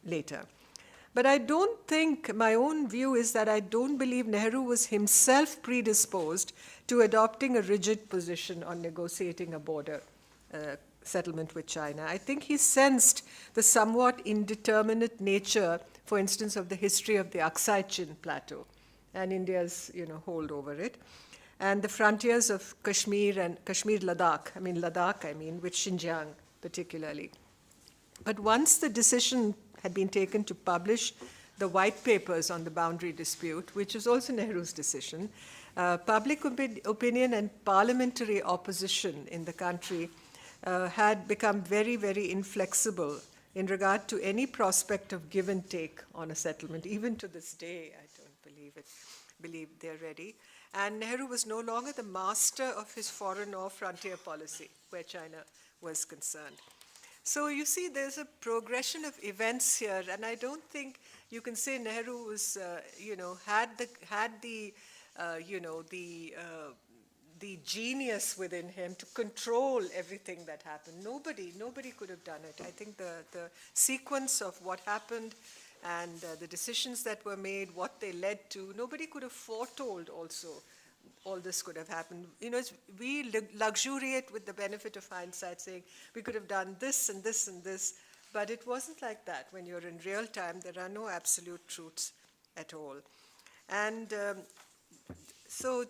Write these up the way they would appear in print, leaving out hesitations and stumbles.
later. But I don't think, my own view is that I don't believe Nehru was himself predisposed to adopting a rigid position on negotiating a border settlement with China. I think he sensed the somewhat indeterminate nature, for instance, of the history of the Aksai Chin Plateau and India's hold over it, and the frontiers of Kashmir and Ladakh, with Xinjiang particularly. But once the decision had been taken to publish the white papers on the boundary dispute, which was also Nehru's decision, public opinion and parliamentary opposition in the country had become very, very inflexible in regard to any prospect of give and take on a settlement. Even to this day, I don't believe they're ready. And Nehru was no longer the master of his foreign or frontier policy, where China was concerned. So you see, there's a progression of events here, and I don't think you can say Nehru was, had the genius within him to control everything that happened. Nobody could have done it. I think the sequence of what happened and the decisions that were made, what they led to, nobody could have foretold also all this could have happened. We luxuriate with the benefit of hindsight, saying we could have done this and this and this, but it wasn't like that. When you're in real time, there are no absolute truths at all. And so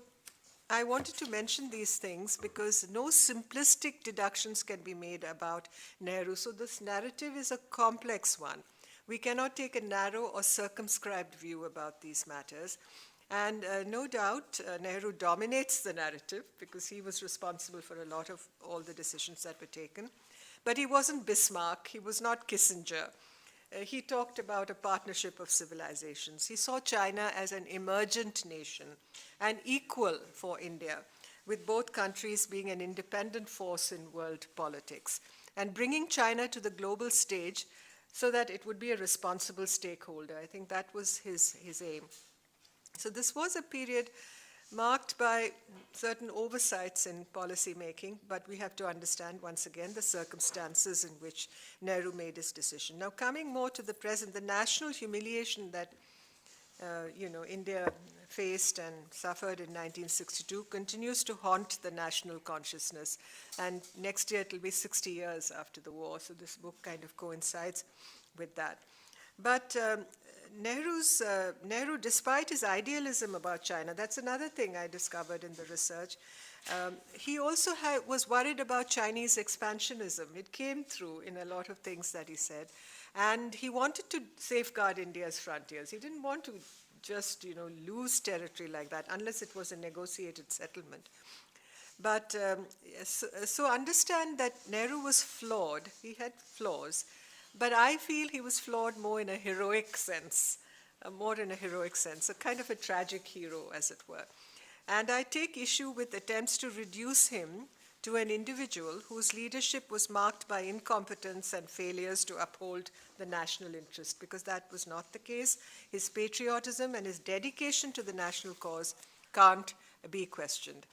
I wanted to mention these things because no simplistic deductions can be made about Nehru. So this narrative is a complex one. We cannot take a narrow or circumscribed view about these matters. And no doubt, Nehru dominates the narrative because he was responsible for a lot of all the decisions that were taken. But he wasn't Bismarck. He was not Kissinger. He talked about a partnership of civilizations. He saw China as an emergent nation and equal for India, with both countries being an independent force in world politics, and bringing China to the global stage so that it would be a responsible stakeholder. I think that was his aim. So this was a period marked by certain oversights in policy making, but we have to understand once again the circumstances in which Nehru made his decision. Now, coming more to the present, the national humiliation that India faced and suffered in 1962 continues to haunt the national consciousness. And next year it will be 60 years after the war, so this book kind of coincides with that. But Nehru, despite his idealism about China, that's another thing I discovered in the research, he also was worried about Chinese expansionism. It came through in a lot of things that he said. And he wanted to safeguard India's frontiers. He didn't want to just, lose territory like that, unless it was a negotiated settlement. But so understand that Nehru was flawed. He had flaws. But I feel he was flawed more in a heroic sense, a kind of a tragic hero, as it were. And I take issue with attempts to reduce him to an individual whose leadership was marked by incompetence and failures to uphold the national interest, because that was not the case. His patriotism and his dedication to the national cause can't be questioned.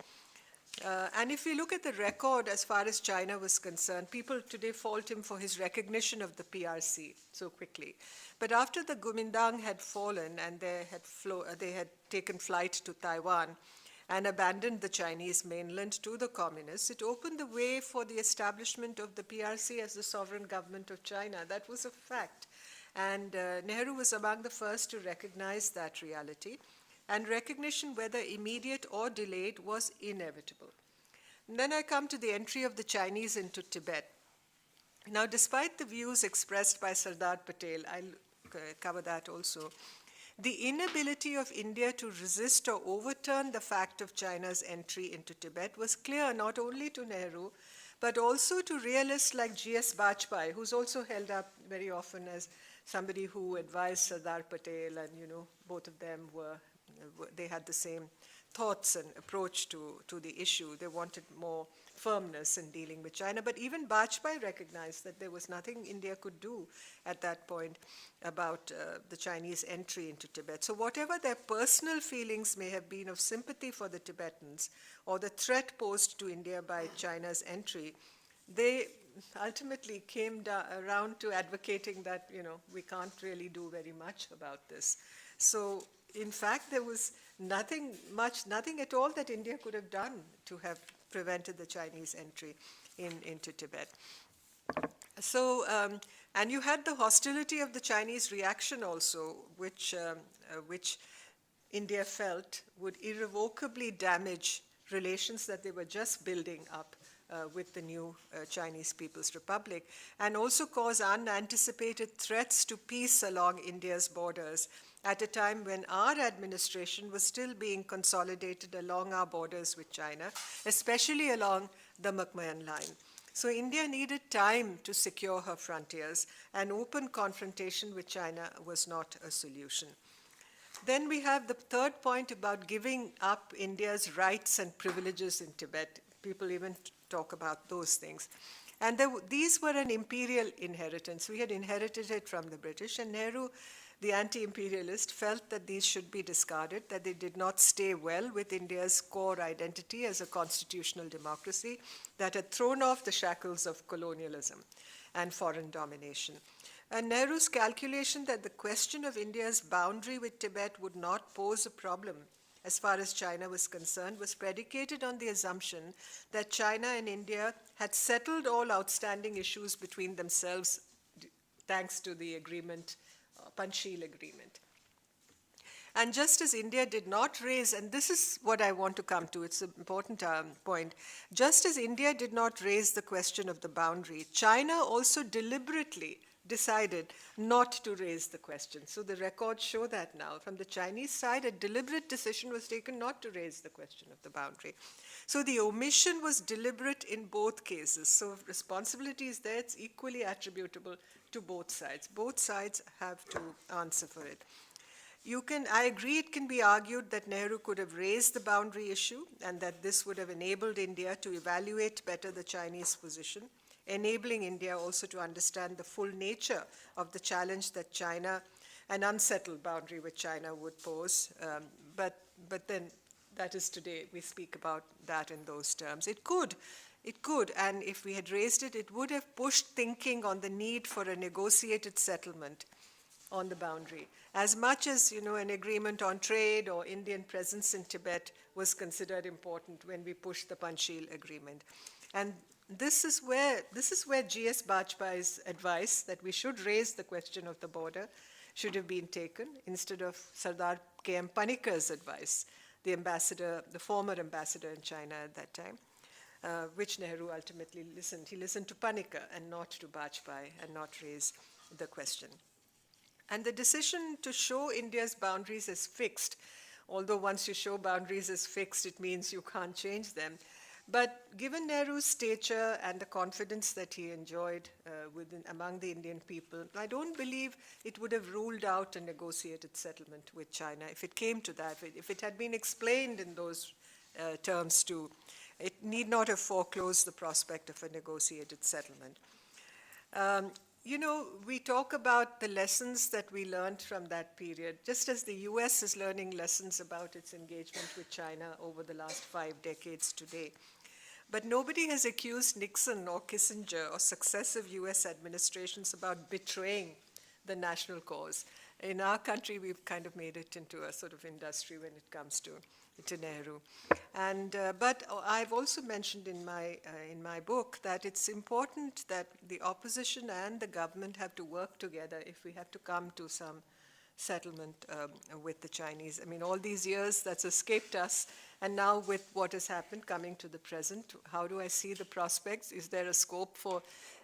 And if we look at the record as far as China was concerned, people today fault him for his recognition of the PRC so quickly. But after the Kuomintang had fallen and they had taken flight to Taiwan and abandoned the Chinese mainland to the communists, it opened the way for the establishment of the PRC as the sovereign government of China. That was a fact. And Nehru was among the first to recognize that reality. And recognition, whether immediate or delayed, was inevitable. And then I come to the entry of the Chinese into Tibet. Now, despite the views expressed by Sardar Patel, I'll cover that also, the inability of India to resist or overturn the fact of China's entry into Tibet was clear not only to Nehru, but also to realists like G.S. Bajpai, who's also held up very often as somebody who advised Sardar Patel, and both of them they had the same thoughts and approach to the issue. They wanted more firmness in dealing with China. But even Bajpai recognized that there was nothing India could do at that point about the Chinese entry into Tibet. So whatever their personal feelings may have been of sympathy for the Tibetans or the threat posed to India by China's entry, they ultimately came around to advocating that, we can't really do very much about this. So, in fact, there was nothing at all that India could have done to have prevented the Chinese entry into Tibet. So, and you had the hostility of the Chinese reaction also, which India felt would irrevocably damage relations that they were just building up with the new Chinese People's Republic, and also cause unanticipated threats to peace along India's borders at a time when our administration was still being consolidated along our borders with China, especially along the McMahon Line. So India needed time to secure her frontiers, and open confrontation with China was not a solution. Then we have the third point about giving up India's rights and privileges in Tibet. People even talk about those things. And these were an imperial inheritance. We had inherited it from the British, and Nehru, the anti-imperialist, felt that these should be discarded, that they did not stay well with India's core identity as a constitutional democracy that had thrown off the shackles of colonialism and foreign domination. And Nehru's calculation that the question of India's boundary with Tibet would not pose a problem as far as China was concerned was predicated on the assumption that China and India had settled all outstanding issues between themselves thanks to the agreement, Panchsheel agreement. And just as India did not raise, and this is what I want to come to, it's an important point, just as India did not raise the question of the boundary, China also deliberately decided not to raise the question. So the records show that now. From the Chinese side, a deliberate decision was taken not to raise the question of the boundary. So the omission was deliberate in both cases. So if responsibility is there, it's equally attributable to both sides. Both sides have to answer for it. I agree it can be argued that Nehru could have raised the boundary issue and that this would have enabled India to evaluate better the Chinese position, enabling India also to understand the full nature of the challenge that China, an unsettled boundary with China, would pose. But then that is today, we speak about that in those terms. It could, and if we had raised it, it would have pushed thinking on the need for a negotiated settlement on the boundary. As much as, an agreement on trade or Indian presence in Tibet was considered important when we pushed the Panchsheel agreement. And this is where G.S. Bajpayee's advice that we should raise the question of the border should have been taken instead of Sardar K.M. Panikar's advice, the former ambassador in China at that time, which Nehru ultimately listened. He listened to Panikar and not to Bajpayee and not raise the question. And the decision to show India's boundaries as fixed, although once you show boundaries as fixed, it means you can't change them. But given Nehru's stature and the confidence that he enjoyed among the Indian people, I don't believe it would have ruled out a negotiated settlement with China if it came to that. If it had been explained in those terms too, it need not have foreclosed the prospect of a negotiated settlement. We talk about the lessons that we learned from that period, just as the US is learning lessons about its engagement with China over the last 5 decades today. But nobody has accused Nixon or Kissinger or successive US administrations about betraying the national cause. In our country, we've kind of made it into a sort of industry when it comes to Nehru. But I've also mentioned in my book that it's important that the opposition and the government have to work together if we have to come to some settlement with the Chinese. I mean, all these years that's escaped us, and now with what has happened coming to the present, how do I see the prospects? Is there a scope for,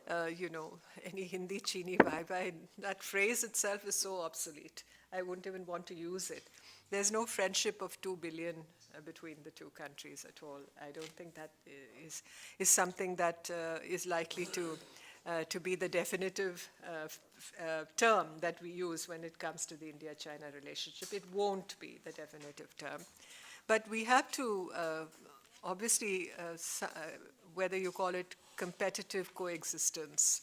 any Hindi chini bye bye? That phrase itself is so obsolete. I wouldn't even want to use it. There's no friendship of 2 billion between the two countries at all. I don't think that is something that is likely to be the definitive term that we use when it comes to the India-China relationship. It won't be the definitive term. But we have to, obviously, whether you call it competitive coexistence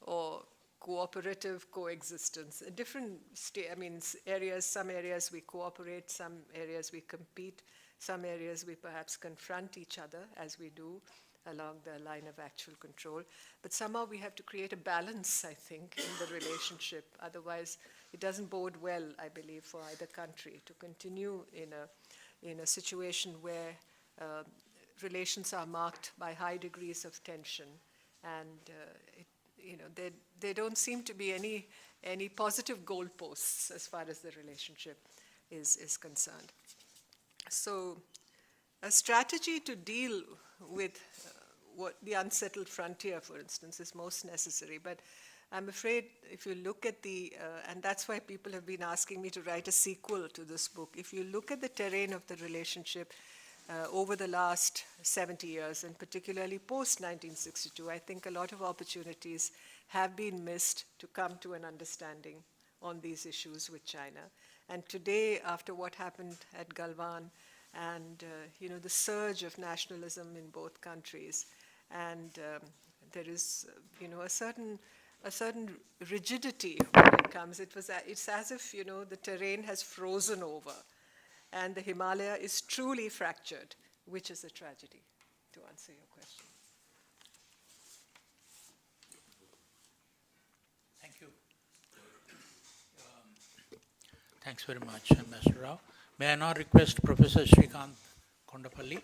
or cooperative coexistence, different areas, some areas we cooperate, some areas we compete, some areas we perhaps confront each other as we do. along the line of actual control. But somehow we have to create a balance, I think, in the relationship. Otherwise, it doesn't bode well, I believe, for either country to continue in a situation where relations are marked by high degrees of tension, and there don't seem to be any positive goalposts as far as the relationship is concerned. So, a strategy to deal with what the unsettled frontier, for instance, is most necessary. But I'm afraid if you look at and that's why people have been asking me to write a sequel to this book. If you look at the terrain of the relationship over the last 70 years, and particularly post-1962, I think a lot of opportunities have been missed to come to an understanding on these issues with China. And today, after what happened at Galwan, and the surge of nationalism in both countries, and there is a certain rigidity when it comes. It's as if the terrain has frozen over, and the Himalaya is truly fractured, which is a tragedy. To answer your question. Thank you. Thanks very much, Ambassador Rao. May I now request Professor Srikanth Kondapalli.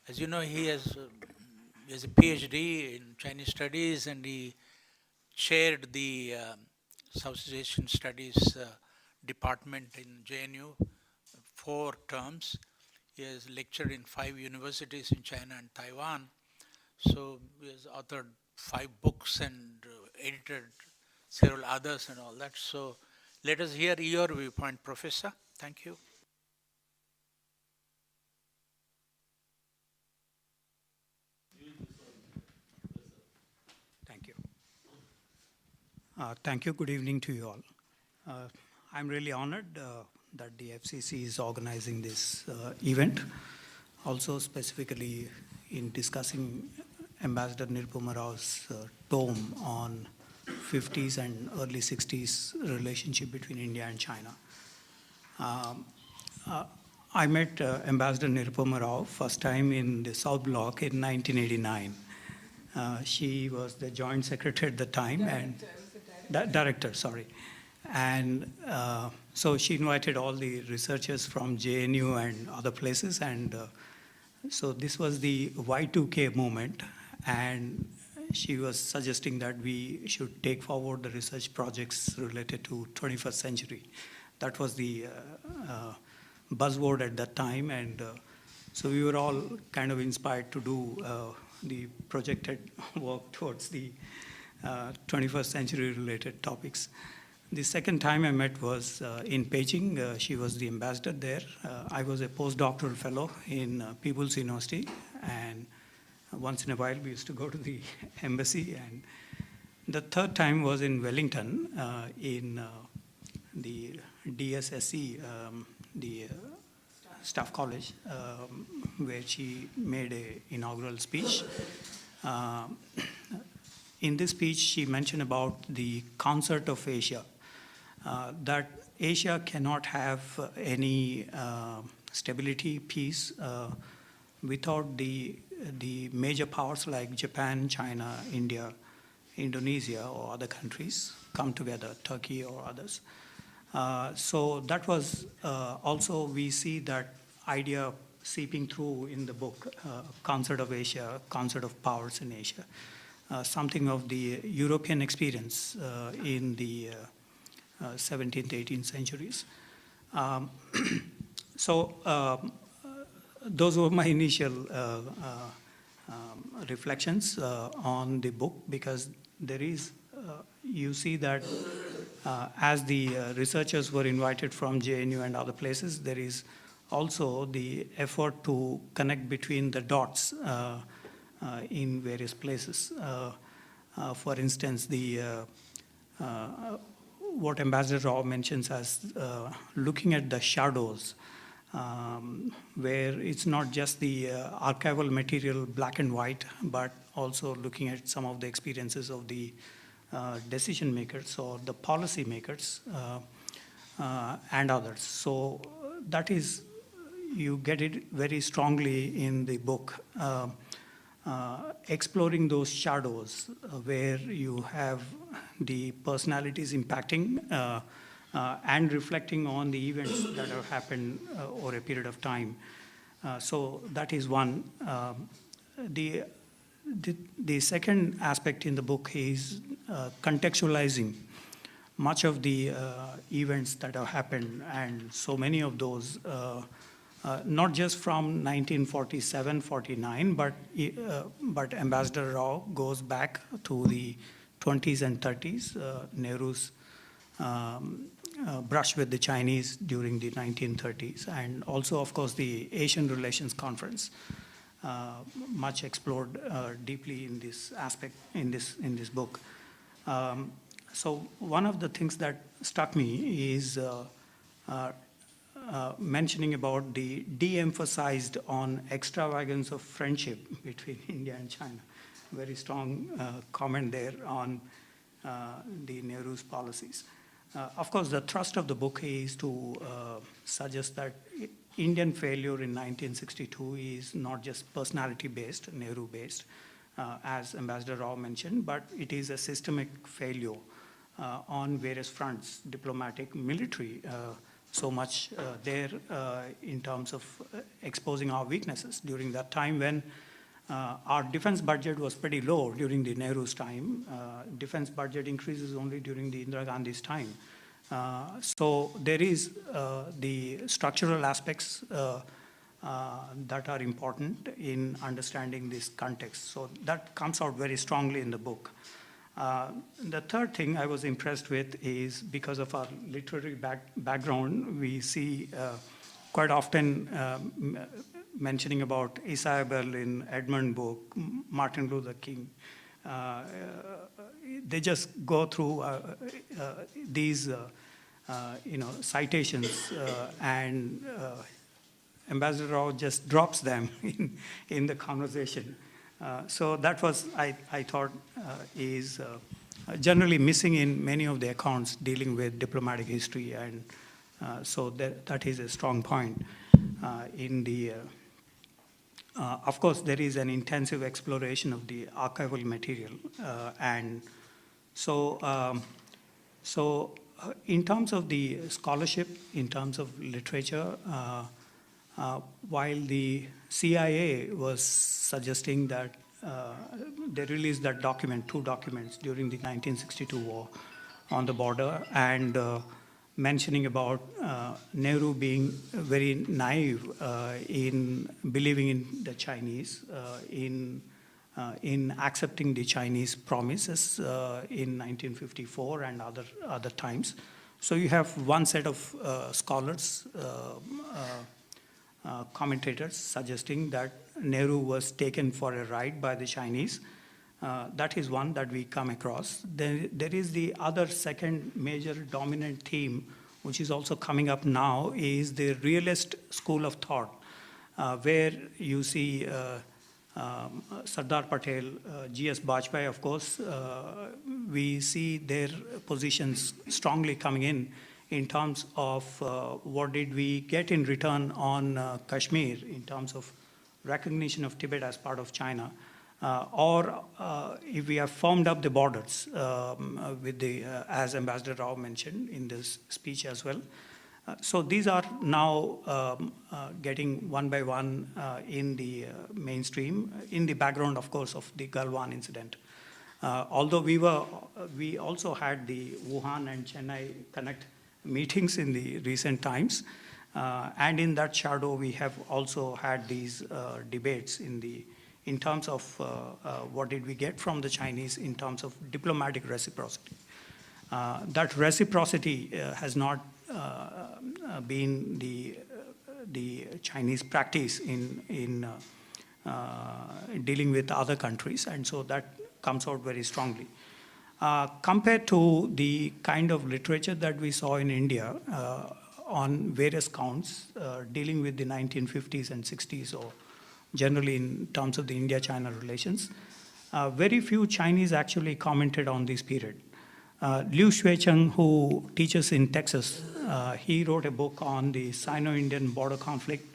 As you know, he has a PhD in Chinese studies, and he chaired the Southeast Asian Studies department in JNU 4 terms. He has lectured in 5 universities in China and Taiwan. So he has authored 5 books and edited several others and all that. So let us hear your viewpoint, Professor. Thank you. Thank you. Thank you. Good evening to you all. I'm really honored that the FCC is organizing this event. Also, specifically in discussing Ambassador Nirupama Rao's tome on 50s and early 60s relationship between India and China. I met Ambassador Nirupama Rao first time in the South Block in 1989. She was the joint secretary at the time, director, sorry. And so she invited all the researchers from JNU and other places, and so this was the Y2K moment, and she was suggesting that we should take forward the research projects related to 21st century. That was the buzzword at that time, and so we were all kind of inspired to do the projected work towards the 21st century related topics. The second time I met was in Beijing. She was the ambassador there. I was a postdoctoral fellow in People's University, and once in a while we used to go to the embassy. And the third time was in Wellington in the DSSE, the Staff College, where she made an inaugural speech. In this speech, she mentioned about the concert of Asia, that Asia cannot have any stability, peace, without the major powers like Japan, China, India, Indonesia, or other countries come together, Turkey or others. So that was also, we see that idea seeping through in the book, Concert of Asia, Concert of Powers in Asia. Something of the European experience in the 17th, 18th centuries. So those were my initial reflections on the book, because there is, you see that as the researchers were invited from JNU and other places, there is also the effort to connect between the dots in various places. For instance, what Ambassador Rao mentions as looking at the shadows, where it's not just the archival material black and white, but also looking at some of the experiences of the decision makers or the policy makers and others. So that is, you get it very strongly in the book. exploring those shadows where you have the personalities impacting and reflecting on the events that have happened over a period of time. So that is one. The, the second aspect in the book is contextualizing much of the events that have happened, and so many of those, not just from 1947-49, but Ambassador Rao goes back to the 20s and 30s, Nehru's brush with the Chinese during the 1930s, and also, of course, the Asian Relations Conference, much explored deeply in this aspect in this book. So one of the things that struck me is mentioning about the de-emphasized on extravagance of friendship between India and China. Very strong comment there on the Nehru's policies. Of course, the thrust of the book is to suggest that Indian failure in 1962 is not just personality-based, Nehru-based, as Ambassador Rao mentioned, but it is a systemic failure on various fronts, diplomatic, military, so much there in terms of exposing our weaknesses during that time when our defense budget was pretty low during the Nehru's time. Defense budget increases only during the Indira Gandhi's time. So there is the structural aspects that are important in understanding this context. So that comes out very strongly in the book. The third thing I was impressed with is because of our literary background, we see quite often mentioning about Isaiah Berlin, Edmund Burke, Martin Luther King. They just go through these citations and Ambassador Rao just drops them in the conversation. So that was, I thought, is generally missing in many of the accounts dealing with diplomatic history, and so that is a strong point in the. Of course, there is an intensive exploration of the archival material, and so in terms of the scholarship, in terms of literature. While the CIA was suggesting that they released that document, 2 documents during the 1962 war on the border, and mentioning about Nehru being very naive in believing in the Chinese, in accepting the Chinese promises in 1954 and other times. So you have one set of scholars, commentators suggesting that Nehru was taken for a ride by the Chinese. That is one that we come across. There is the other second major dominant theme, which is also coming up now, is the realist school of thought, where you see Sardar Patel, G.S. Bajpai, of course. We see their positions strongly coming in terms of what did we get in return on Kashmir in terms of recognition of Tibet as part of China, or if we have firmed up the borders with the, as Ambassador Rao mentioned in this speech as well. So these are now getting one by one in the mainstream, in the background, of course, of the Galwan incident. Although we also had the Wuhan and Chennai Connect meetings in the recent times, and in that shadow we have also had these debates in terms of what did we get from the Chinese in terms of diplomatic reciprocity. That reciprocity has not been the Chinese practice in dealing with other countries, and so that comes out very strongly. Compared to the kind of literature that we saw in India on various counts dealing with the 1950s and 60s, or generally in terms of the India-China relations, very few Chinese actually commented on this period. Liu Xuecheng, who teaches in Texas, he wrote a book on the Sino-Indian border conflict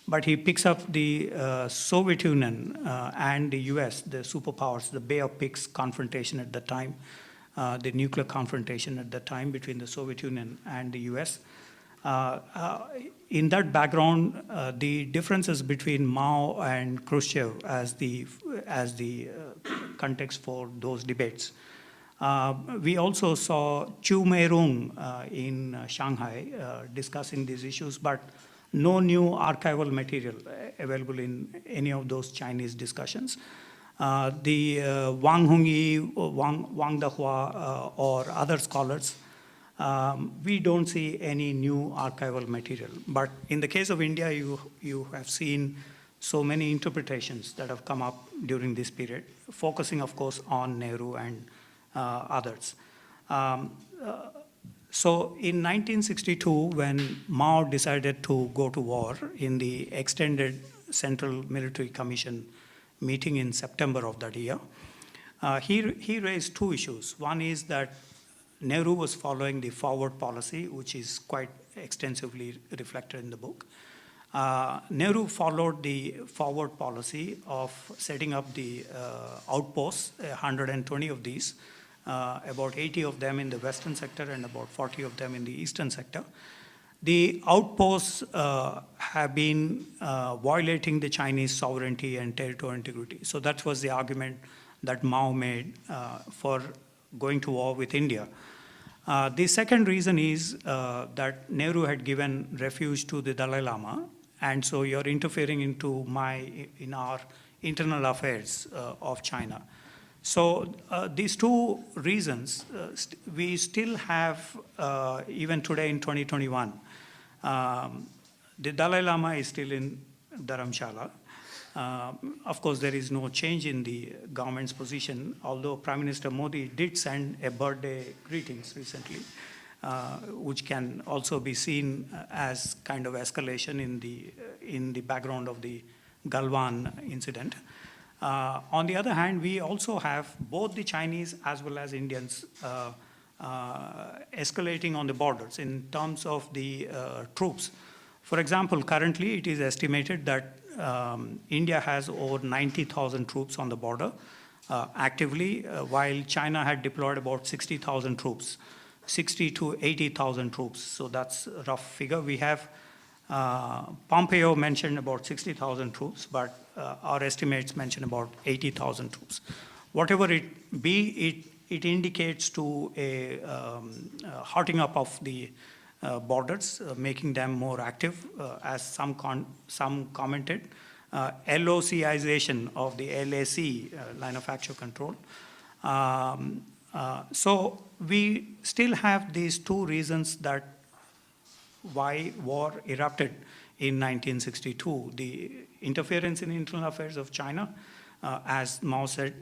but he picks up the Soviet Union and the US, the superpowers, the Bay of Pigs confrontation at the time, the nuclear confrontation at the time between the Soviet Union and the US. In that background, the differences between Mao and Khrushchev as the context for those debates. We also saw Chu Mei-rung in Shanghai discussing these issues, but no new archival material available in any of those Chinese discussions. The Wang Hongyi, Wang Dehua, or other scholars, we don't see any new archival material. But in the case of India, you have seen so many interpretations that have come up during this period, focusing, of course, on Nehru and others. So in 1962, when Mao decided to go to war in the extended Central Military Commission meeting in September of that year, he raised two issues. One is that Nehru was following the forward policy, which is quite extensively reflected in the book. Nehru followed the forward policy of setting up the outposts, 120 of these, about 80 of them in the western sector and about 40 of them in the eastern sector. The outposts have been violating the Chinese sovereignty and territorial integrity. So that was the argument that Mao made for going to war with India. The second reason is that Nehru had given refuge to the Dalai Lama, and so you're interfering in our internal affairs of China. So these two reasons, we still have, even today in 2021, the Dalai Lama is still in Dharamshala. Of course, there is no change in the government's position, although Prime Minister Modi did send a birthday greetings recently, which can also be seen as kind of escalation in the background of the Galwan incident. On the other hand, we also have both the Chinese as well as Indians escalating on the borders in terms of the troops. For example, currently it is estimated that India has over 90,000 troops on the border actively, while China had deployed about 60,000 troops, 60 to 80,000 troops. So that's a rough figure. We have Pompeo mentioned about 60,000 troops, but our estimates mention about 80,000 troops. Whatever it be, it indicates to a hotting up of the borders, making them more active, as some commented, LOCization of the LAC, line of actual control. So we still have these two reasons that why war erupted in 1962. The interference in internal affairs of China, as Mao said.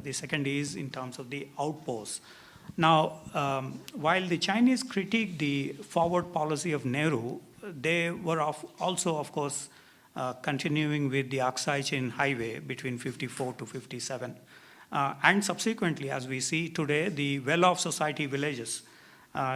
The second is in terms of the outposts. Now, while the Chinese critiqued the forward policy of Nehru, they were also, of course, continuing with the Aksai Chin Highway between 54 to 57. And subsequently, as we see today, the well-off society villages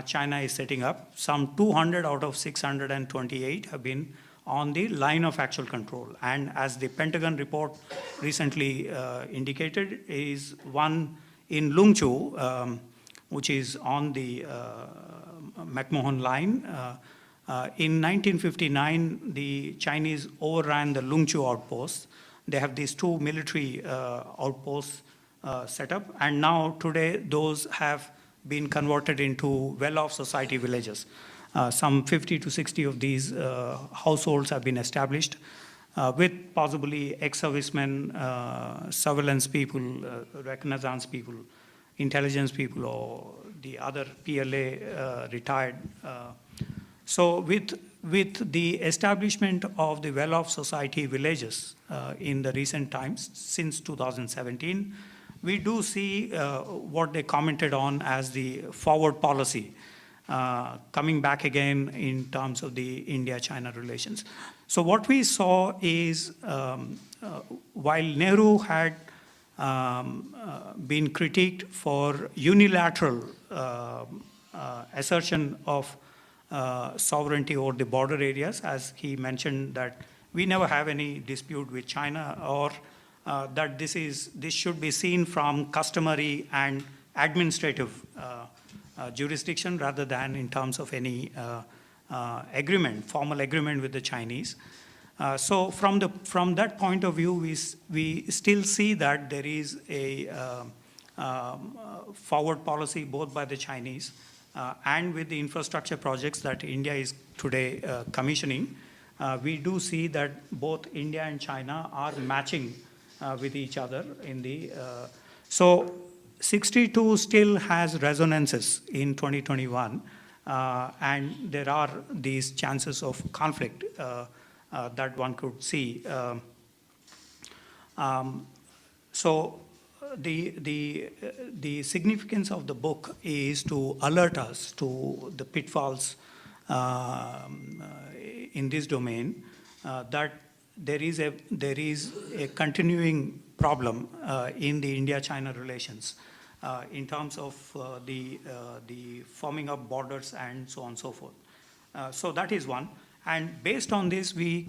China is setting up, some 200 out of 628 have been on the line of actual control. And as the Pentagon report recently indicated, is one in Lungchu, which is on the McMahon line. In 1959, the Chinese overran the Lungchu outposts. They have these two military outposts set up, and now today those have been converted into well-off society villages. Some 50 to 60 of these households have been established with possibly ex-servicemen, surveillance people, reconnaissance people, intelligence people, or the other PLA retired. So with the establishment of the well-off society villages in the recent times, since 2017, we do see what they commented on as the forward policy coming back again in terms of the India-China relations. So what we saw is while Nehru had been critiqued for unilateral assertion of sovereignty over the border areas, as he mentioned that we never have any dispute with China, or that this should be seen from customary and administrative jurisdiction rather than in terms of any formal agreement with the Chinese. So from that point of view, we still see that there is a forward policy both by the Chinese and with the infrastructure projects that India is today commissioning. We do see that both India and China are matching with each other in the. So 62 still has resonances in 2021, and there are these chances of conflict that one could see. So the significance of the book is to alert us to the pitfalls in this domain, that there is a continuing problem in the India-China relations in terms of the forming of borders and so on and so forth. So that is one. And based on this, we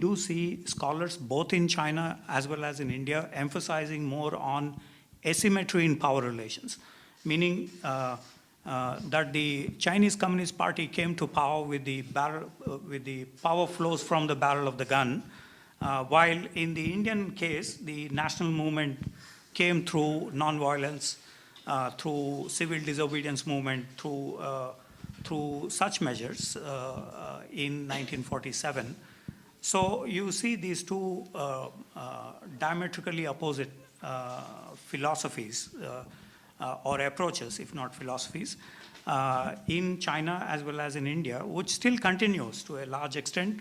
do see scholars both in China as well as in India emphasizing more on asymmetry in power relations, meaning that the Chinese Communist Party came to power with the power flows from the barrel of the gun, while in the Indian case, the national movement came through nonviolence, through civil disobedience movement, through such measures in 1947. So you see these two diametrically opposite philosophies or approaches, if not philosophies, in China as well as in India, which still continues to a large extent.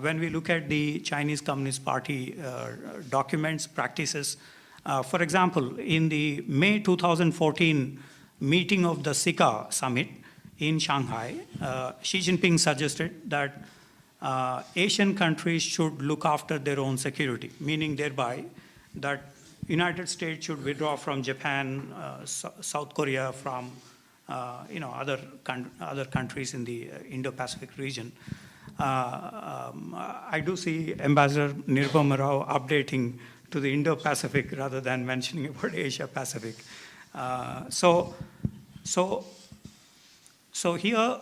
When we look at the Chinese Communist Party documents, practices, for example, in the May 2014 meeting of the SICA summit in Shanghai, Xi Jinping suggested that Asian countries should look after their own security, meaning thereby that United States should withdraw from Japan, South Korea, from other countries in the Indo-Pacific region. I do see Ambassador Nirupama Rao updating to the Indo-Pacific rather than mentioning about Asia-Pacific. So here,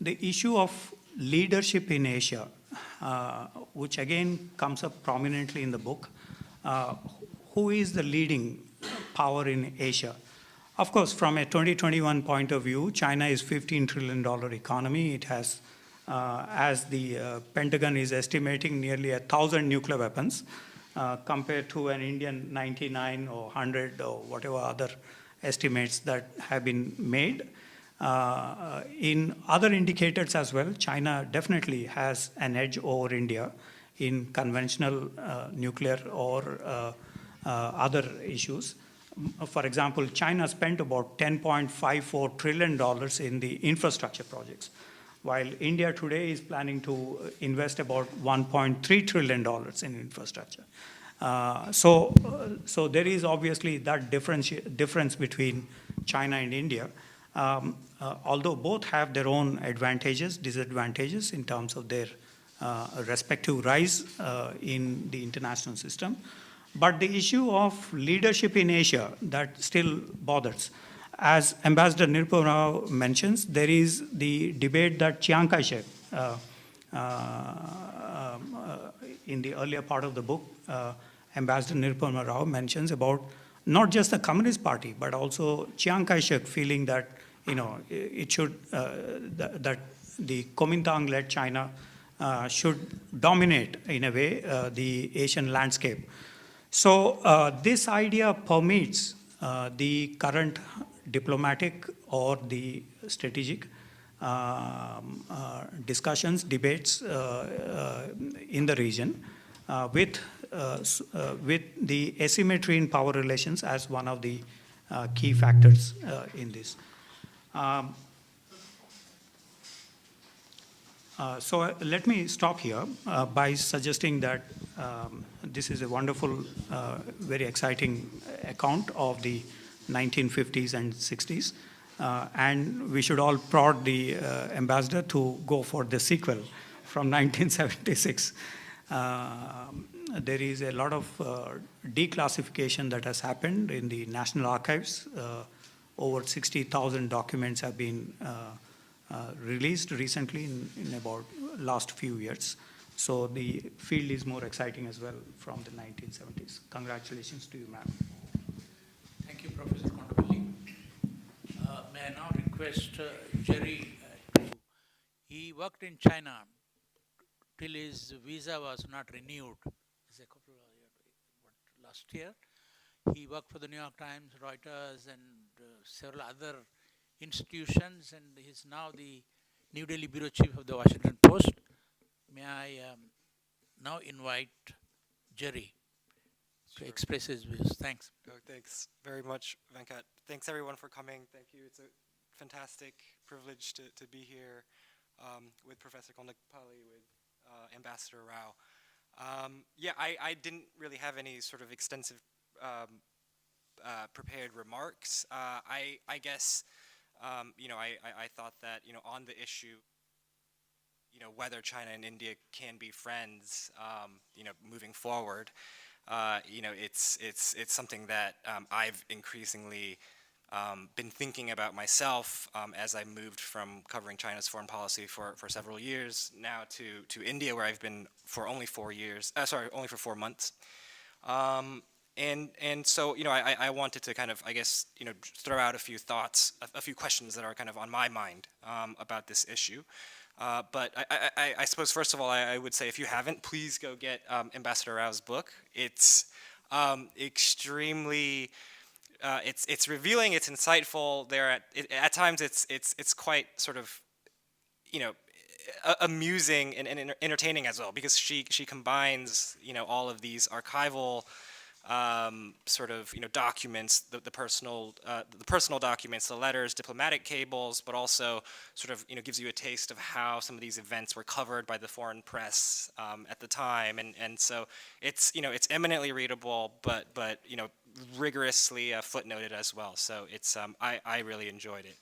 the issue of leadership in Asia, which again comes up prominently in the book. Who is the leading power in Asia? Of course, from a 2021 point of view, China is $15 trillion economy. It has, as the Pentagon is estimating, nearly 1,000 nuclear weapons, compared to an Indian 99 or 100 or whatever other estimates that have been made. In other indicators as well, China definitely has an edge over India in conventional nuclear or other issues. For example, China spent about $10.54 trillion in the infrastructure projects, while India today is planning to invest about $1.3 trillion in infrastructure. So there is obviously that difference between China and India. Although both have their own advantages, disadvantages in terms of their respective rise in the international system. But the issue of leadership in Asia, that still bothers. As Ambassador Nirupama Rao mentions, there is the debate that Chiang Kai-shek, in the earlier part of the book, Ambassador Nirupama Rao mentions about not just the Communist Party, but also Chiang Kai-shek feeling that it should that the Kuomintang-led China should dominate in a way the Asian landscape. So this idea permeates the current diplomatic or the strategic discussions, debates in the region, with the asymmetry in power relations as one of the key factors in this. So let me stop here by suggesting that this is a wonderful, very exciting account of the 1950s and 60s. And we should all prod the ambassador to go for the sequel from 1976. There is a lot of declassification that has happened in the National Archives. Over 60,000 documents have been released recently in about last few years. So the field is more exciting as well from the 1970s. Congratulations to you, ma'am. Thank you, Professor Kondapalli. May I now request Jerry he worked in China till his visa was not renewed. It's a couple of years, last year. He worked for the New York Times, Reuters, and several other institutions, and he's now the New Delhi bureau chief of the Washington Post. May I now invite Jerry to express his views. Thanks. Oh, thanks very much, Venkat. Thanks everyone for coming. Thank you. It's a fantastic privilege to be here with Professor Kondapalli, with Ambassador Rao. Yeah, I didn't really have any sort of extensive prepared remarks. I guess, I thought that, on the issue, whether China and India can be friends, moving forward, it's something that I've increasingly been thinking about myself as I moved from covering China's foreign policy for several years now to India, where I've been for only 4 years. Only for 4 months. And so, I wanted to kind of, I guess, throw out a few thoughts, a few questions that are kind of on my mind about this issue. But I suppose, first of all, I would say, if you haven't, please go get Ambassador Rao's book. It's extremely, it's revealing, it's insightful. At times, it's quite sort of, amusing and entertaining as well, because she combines, all of these archival sort of documents, the personal documents, the letters, diplomatic cables, but also sort of gives you a taste of how some of these events were covered by the foreign press at the time, and so it's eminently readable, but rigorously footnoted as well. So it's I really enjoyed it.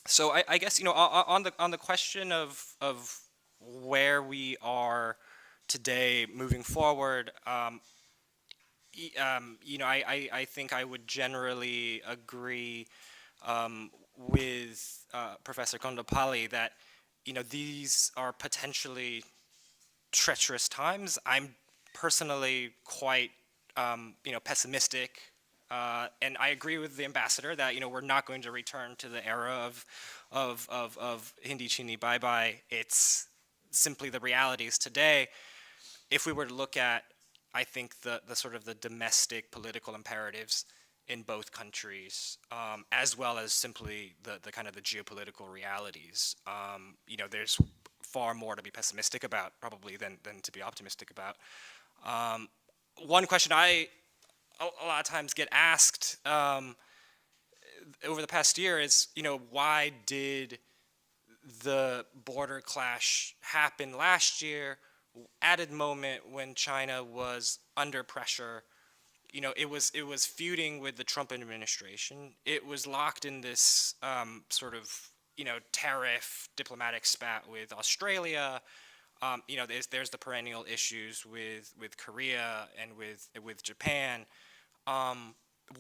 So I guess on the question of where we are today moving forward. I think I would generally agree with Professor Kondapalli that these are potentially treacherous times. I'm personally quite pessimistic, and I agree with the ambassador that we're not going to return to the era of Hindi Chini bye bye. It's simply the realities today. If we were to look at, I think, the sort of the domestic political imperatives in both countries, as well as simply the kind of the geopolitical realities, there's far more to be pessimistic about probably than to be optimistic about. One question I a lot of times get asked over the past year is, why did the border clash happen last year at a moment when China was under pressure? It was feuding with the Trump administration. It was locked in this sort of tariff diplomatic spat with Australia. There's the perennial issues with Korea and with Japan.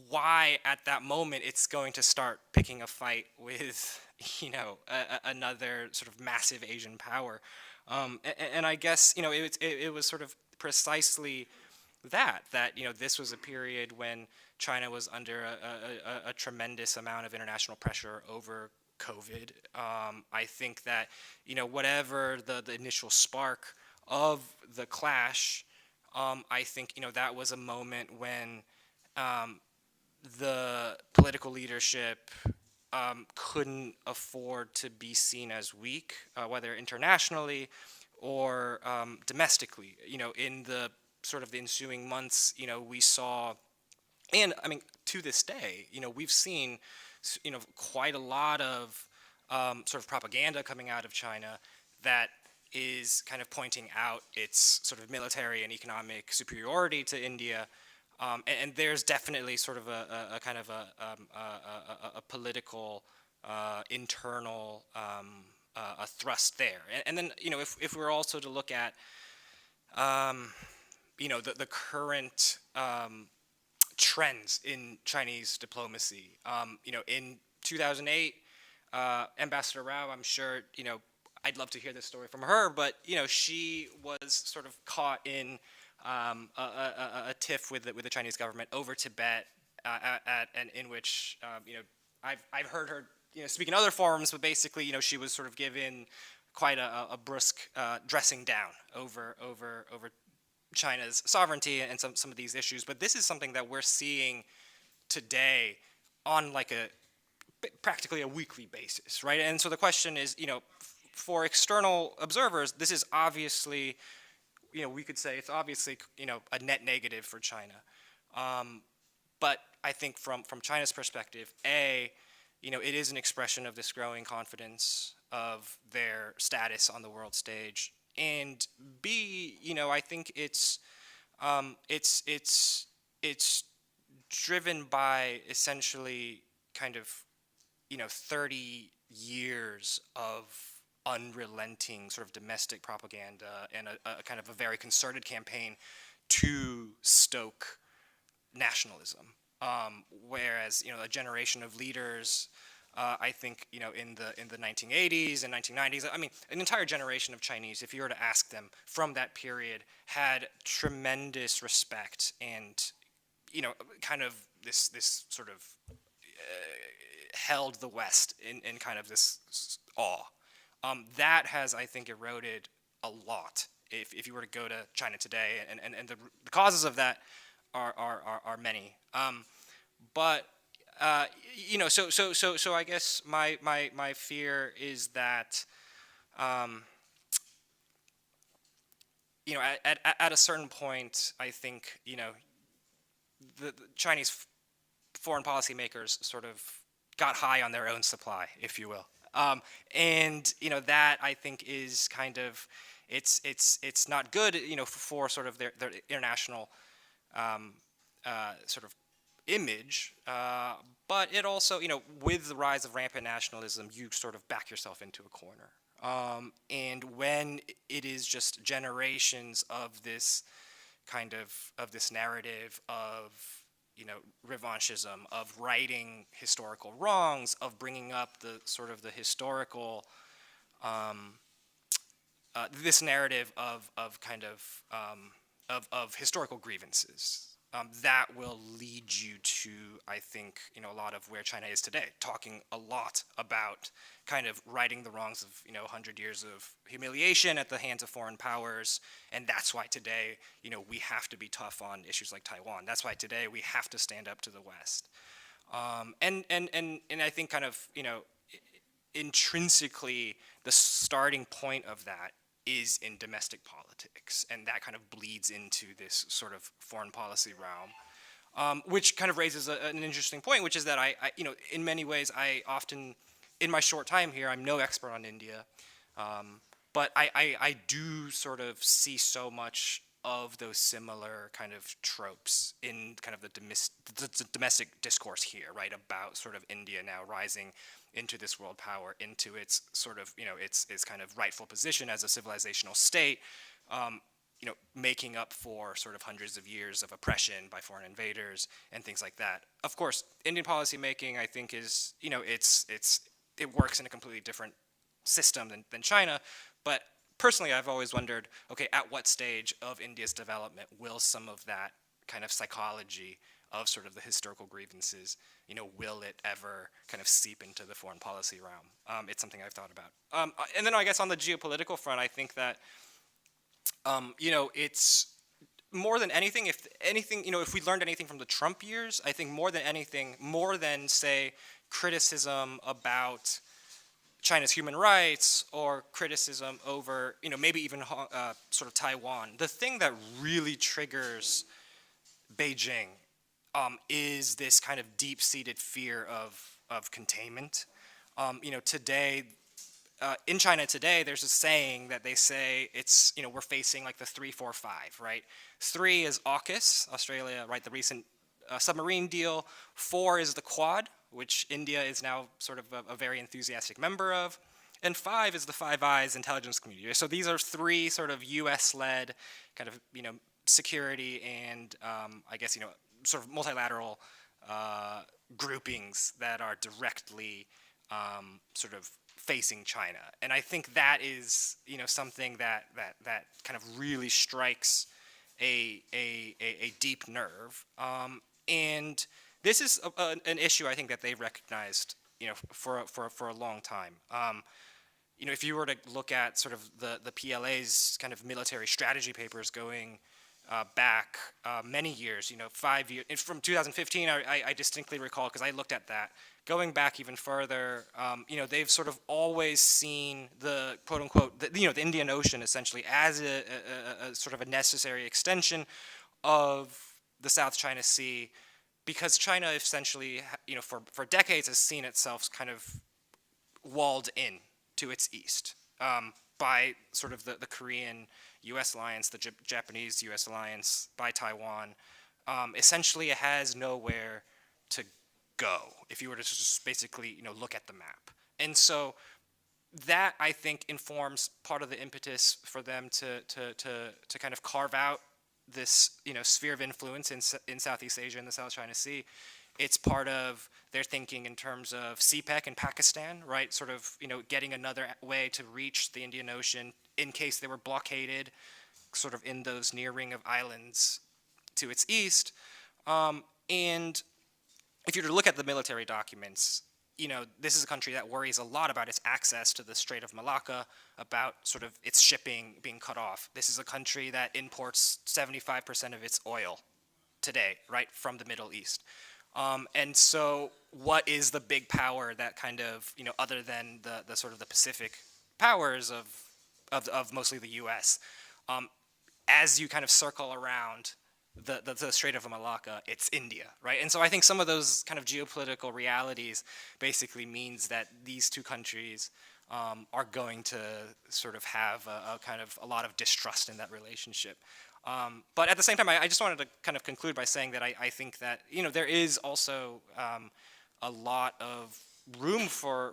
Why at that moment it's going to start picking a fight with another sort of massive Asian power? And I guess it was sort of precisely that this was a period when China was under a tremendous amount of international pressure over COVID. I think that whatever the initial spark of the clash, I think that was a moment when the political leadership couldn't afford to be seen as weak, whether internationally or domestically. In the sort of the ensuing months, we saw, and I mean, to this day, we've seen, quite a lot of sort of propaganda coming out of China that is kind of pointing out its sort of military and economic superiority to India. And there's definitely sort of a kind of a political internal a thrust there. And then if we're also to look at the current trends in Chinese diplomacy. In 2008, Ambassador Rao, I'm sure, I'd love to hear this story from her, but, she was sort of caught in a tiff with the Chinese government over Tibet, and in which, I've heard her, speak in other forums, but basically, she was sort of given quite a brusque dressing down over China's sovereignty and some of these issues. But this is something that we're seeing today on like practically a weekly basis, right? And so the question is, for external observers, this is obviously, we could say it's obviously, a net negative for China. But I think from China's perspective, it is an expression of this growing confidence of their status on the world stage, and B, I think it's driven by essentially kind of 30 years of unrelenting sort of domestic propaganda and a kind of a very concerted campaign to stoke nationalism. Whereas a generation of leaders, I think in the 1980s and 1990s, I mean an entire generation of Chinese, if you were to ask them from that period, had tremendous respect and kind of this sort of held the West in kind of this awe. That has, I think, eroded a lot. If you were to go to China today, and the causes of that are many. But so I guess my fear is that at a certain point, I think the Chinese foreign policy makers sort of got high on their own supply, if you will, and that I think is kind of it's not good for sort of their international sort of image, but it also, with the rise of rampant nationalism, you sort of back yourself into a corner. And when it is just generations of this kind of this narrative of, revanchism, of righting historical wrongs, of bringing up the sort of the historical, this narrative of kind of historical grievances. That will lead you to, I think, a lot of where China is today, talking a lot about kind of righting the wrongs of, 100 years of humiliation at the hands of foreign powers, and that's why today, we have to be tough on issues like Taiwan. That's why today we have to stand up to the West. And I think kind of, intrinsically, the starting point of that is in domestic politics, and that kind of bleeds into this sort of foreign policy realm, which kind of raises an interesting point, which is that I in many ways, I often, in my short time here, I'm no expert on India, but I do sort of see so much of those similar kind of tropes in kind of the domestic discourse here, right, about sort of India now rising into this world power, into its sort of, its kind of rightful position as a civilizational state, making up for sort of hundreds of years of oppression by foreign invaders and things like that. Of course, Indian policy making, I think, is, it works in a completely different system than China, but personally, I've always wondered, okay, at what stage of India's development will some of that kind of psychology of sort of the historical grievances, will it ever kind of seep into the foreign policy realm? It's something I've thought about. And then I guess on the geopolitical front, I think that, it's more than anything, if we learned anything from the Trump years, I think more than anything, more than, say, criticism about China's human rights or criticism over, maybe even sort of Taiwan, the thing that really triggers Beijing is this kind of deep-seated fear of containment. Today, in China today, there's a saying that they say it's, we're facing like the 3-4-5, right? 3 is AUKUS, Australia, right, the recent submarine deal. 4 is the Quad, which India is now sort of a very enthusiastic member of. and 5 is the Five Eyes intelligence community. So these are 3 sort of U.S.-led kind of, security and I guess, sort of multilateral groupings that are directly sort of facing China. And I think that is, something that kind of really strikes a deep nerve. And this is an issue I think that they've recognized, for a long time. If you were to look at sort of the PLA's kind of military strategy papers going back many years, 5 years, from 2015, I distinctly recall, because I looked at that, going back even further, they've sort of always seen the quote unquote, the Indian Ocean essentially as a sort of a necessary extension of the South China Sea, because China essentially, for decades has seen itself kind of walled in to its east by sort of the Korean-U.S. alliance, the Japanese-U.S. alliance, by Taiwan. Essentially, it has nowhere to go if you were to just basically, look at the map. And so that, I think, informs part of the impetus for them to kind of carve out this, sphere of influence in Southeast Asia and the South China Sea. It's part of their thinking in terms of CPEC in Pakistan, right? Sort of, getting another way to reach the Indian Ocean in case they were blockaded, sort of in those near ring of islands to its east. And if you were to look at the military documents, this is a country that worries a lot about its access to the Strait of Malacca, about sort of its shipping being cut off. This is a country that imports 75% of its oil today, right, from the Middle East. And so what is the big power that kind of, other than the sort of the Pacific powers of mostly the U.S., as you kind of circle around the Strait of Malacca, it's India, right? And so I think some of those kind of geopolitical realities basically means that these two countries are going to sort of have a kind of a lot of distrust in that relationship. But at the same time, I just wanted to kind of conclude by saying that I think that, there is also a lot of room for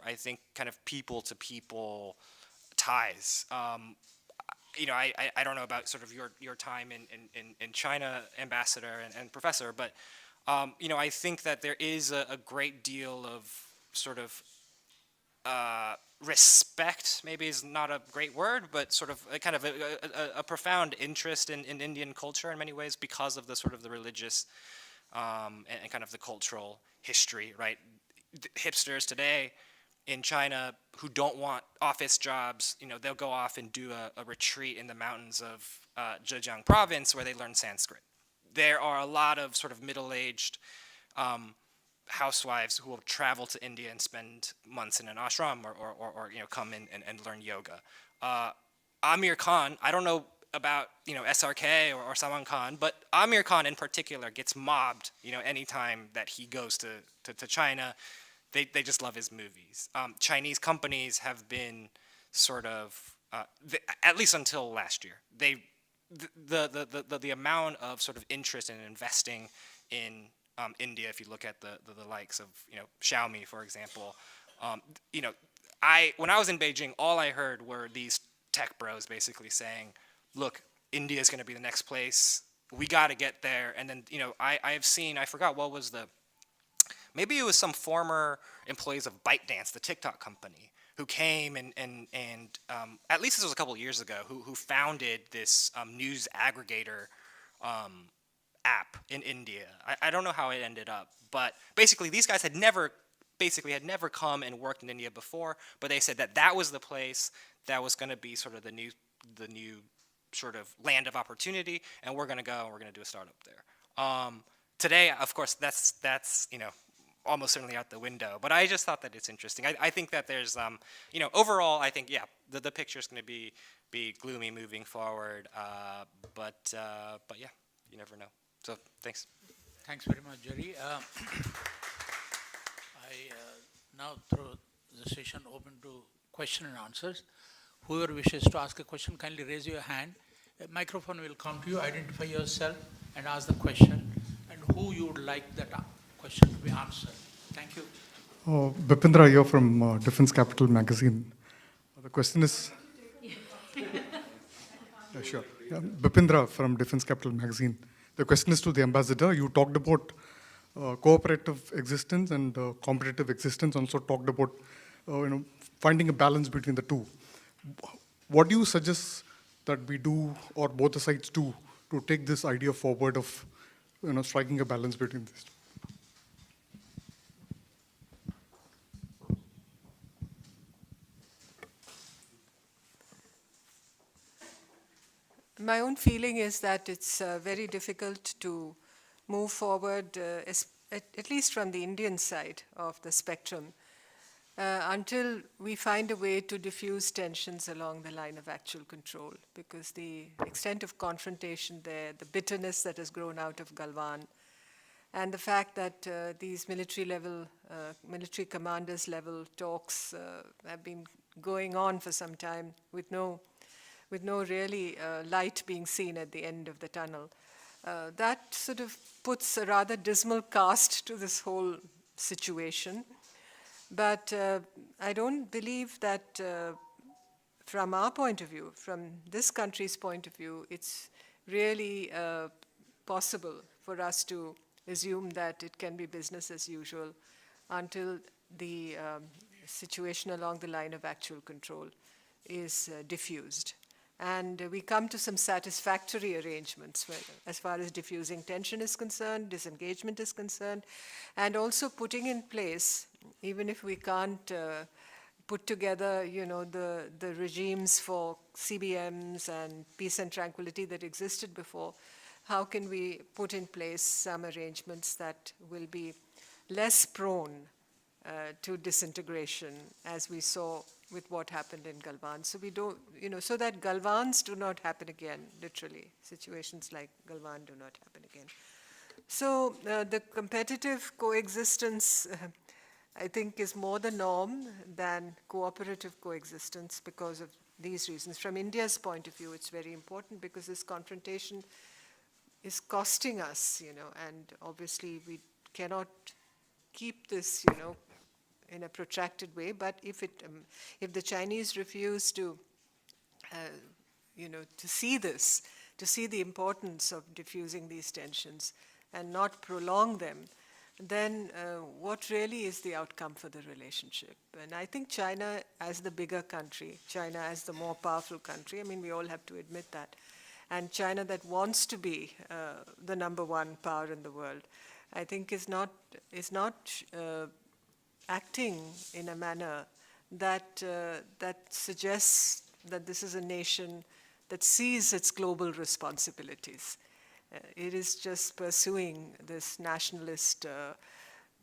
I think kind of people to people ties. I don't know about sort of your time in China, Ambassador and Professor, but I think that there is a great deal of sort of respect, maybe is not a great word, but sort of a kind of a profound interest in Indian culture in many ways because of the sort of the religious and kind of the cultural history, right? Hipsters today in China who don't want office jobs, they'll go off and do a retreat in the mountains of Zhejiang province where they learn Sanskrit. There are a lot of sort of middle-aged housewives who will travel to India and spend months in an ashram or come in and learn yoga. Amir Khan, I don't know about SRK or Salman Khan, but Amir Khan in particular gets mobbed anytime that he goes to China. They just love his movies. Chinese companies have been sort of at least until last year, the amount of sort of interest in investing in India, if you look at the likes of Xiaomi, for example, when I was in Beijing, all I heard were these tech bros basically saying, "Look, India is going to be the next place. We got to get there." And then I have seen, I forgot what was maybe it was some former employees of ByteDance, the TikTok company, who came and at least this was a couple of years ago, who founded this news aggregator app in India. I don't know how it ended up, but basically these guys had never come and worked in India before, but they said that was the place that was going to be sort of the new sort of land of opportunity, and we're going to go and we're going to do a startup there. Today, of course, that's almost certainly out the window, but I just thought that it's interesting. I think that there's overall, I think the picture is going to be gloomy moving forward, but yeah, you never know. So thanks. Thanks very much, Jerry. I now throw the session open to question and answers. Whoever wishes to ask a question, kindly raise your hand. A microphone will come to you. Identify yourself and ask the question, and who you would like that question to be answered. Thank you. Bipindra here from Defense Capital magazine. The question is... Yeah, sure. Yeah, Bipindra from Defense Capital magazine. The question is to the ambassador. You talked about cooperative existence and competitive existence, also talked about finding a balance between the two. What do you suggest that we do, or both the sides do, to take this idea forward of striking a balance between these two? My own feeling is that it's very difficult to move forward, at least from the Indian side of the spectrum, until we find a way to diffuse tensions along the line of actual control, because the extent of confrontation there, the bitterness that has grown out of Galwan, and the fact that these military commanders level talks have been going on for some time with no really light being seen at the end of the tunnel. That sort of puts a rather dismal cast to this whole situation. But I don't believe that from our point of view, from this country's point of view, it's really possible for us to assume that it can be business as usual until the situation along the line of actual control is diffused. And we come to some satisfactory arrangements as far as diffusing tension is concerned, disengagement is concerned, and also putting in place, even if we can't put together, the regimes for CBMs and peace and tranquility that existed before, how can we put in place some arrangements that will be less prone to disintegration, as we saw with what happened in Galwan. So we don't, so that Galwans do not happen again, literally. Situations like Galwan do not happen again. So the competitive coexistence, I think, is more the norm than cooperative coexistence because of these reasons. From India's point of view, it's very important because this confrontation is costing us, and obviously we cannot keep this, in a protracted way. But if the Chinese refuse to, to see this, to see the importance of diffusing these tensions and not prolong them, then what really is the outcome for the relationship? And I think China, as the bigger country, China as the more powerful country, I mean, we all have to admit that, and China that wants to be the number one power in the world, I think is not acting in a manner that suggests that this is a nation that sees its global responsibilities. It is just pursuing this nationalist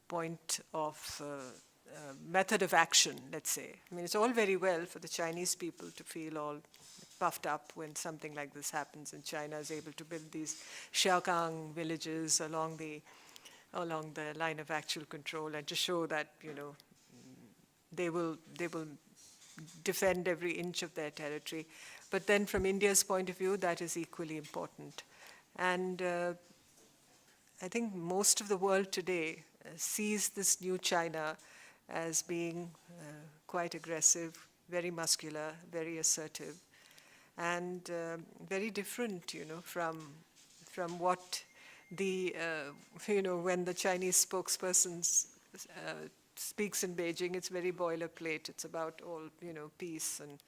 point of method of action, let's say. I mean, it's all very well for the Chinese people to feel all puffed up when something like this happens, and China is able to build these Xiaokang villages along the line of actual control, and to show that they will defend every inch of their territory. But then from India's point of view, that is equally important. And I think most of the world today sees this new China as being quite aggressive, very muscular, very assertive, and very different, from what the, when the Chinese spokesperson speaks in Beijing, it's very boilerplate. It's about all, peace and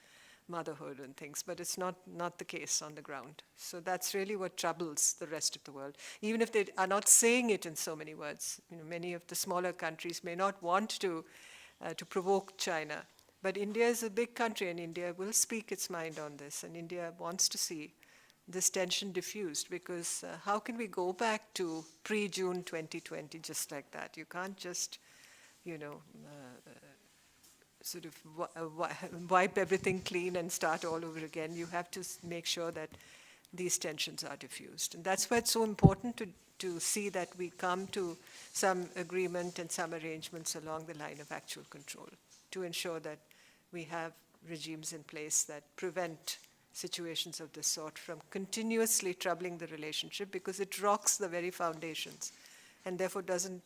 motherhood and things, but it's not the case on the ground. So that's really what troubles the rest of the world. Even if they are not saying it in so many words, many of the smaller countries may not want to provoke China. But India is a big country, and India will speak its mind on this, and India wants to see this tension diffused, because how can we go back to pre-June 2020 just like that? You can't just, sort of wipe everything clean and start all over again. You have to make sure that these tensions are diffused. And that's why it's so important to see that we come to some agreement and some arrangements along the line of actual control to ensure that we have regimes in place that prevent situations of this sort from continuously troubling the relationship, because it rocks the very foundations and therefore doesn't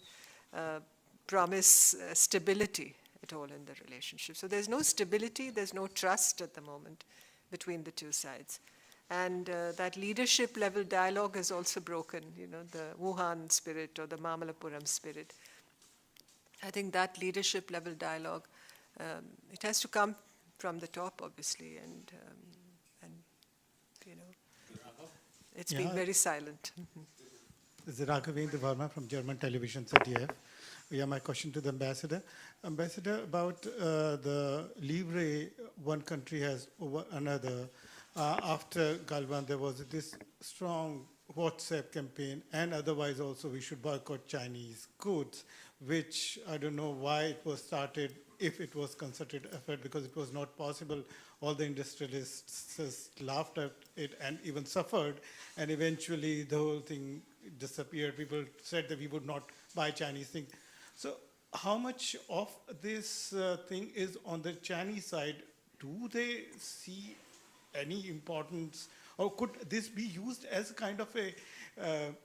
promise stability at all in the relationship. So there's no stability, there's no trust at the moment between the two sides. And that leadership level dialogue is also broken, the Wuhan spirit or the Mamallapuram spirit. I think that leadership level dialogue, it has to come from the top, obviously, and it's been very silent. This is Raghavendra Verma from German television ZDF. Yeah, my question to the ambassador. Ambassador, about the leeway one country has over another. After Galwan, there was this strong WhatsApp campaign, and otherwise also we should boycott Chinese goods, which I don't know why it was started, if it was concerted effort, because it was not possible. All the industrialists just laughed at it and even suffered, and eventually the whole thing disappeared. People said that we would not buy Chinese things. So how much of this thing is on the Chinese side? Do they see any importance, or could this be used as a kind of a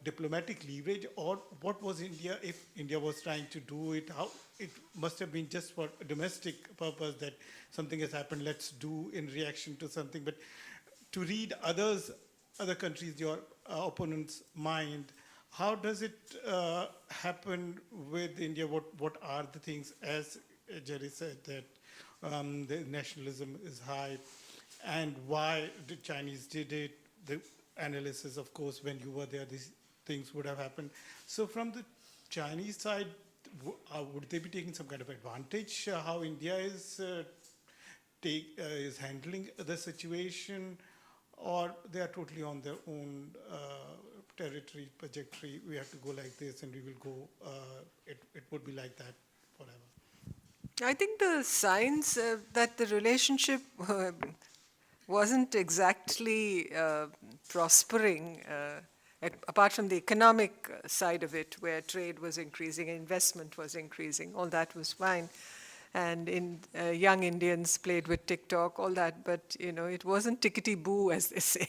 diplomatic leverage, or what was India, if India was trying to do it, how it must have been just for a domestic purpose that something has happened, let's do in reaction to something. But to read other countries, your opponent's mind, how does it happen with India? What are the things, as Jerry said, that the nationalism is high, and why the Chinese did it? The analysis, of course, when you were there, these things would have happened. So from the Chinese side, would they be taking some kind of advantage how India is handling the situation, or they are totally on their own territory, trajectory? We have to go like this, and we will go. It would be like that forever. I think the signs that the relationship wasn't exactly prospering, apart from the economic side of it, where trade was increasing, investment was increasing, all that was fine. And young Indians played with TikTok, all that, but it wasn't tickety-boo, as they say.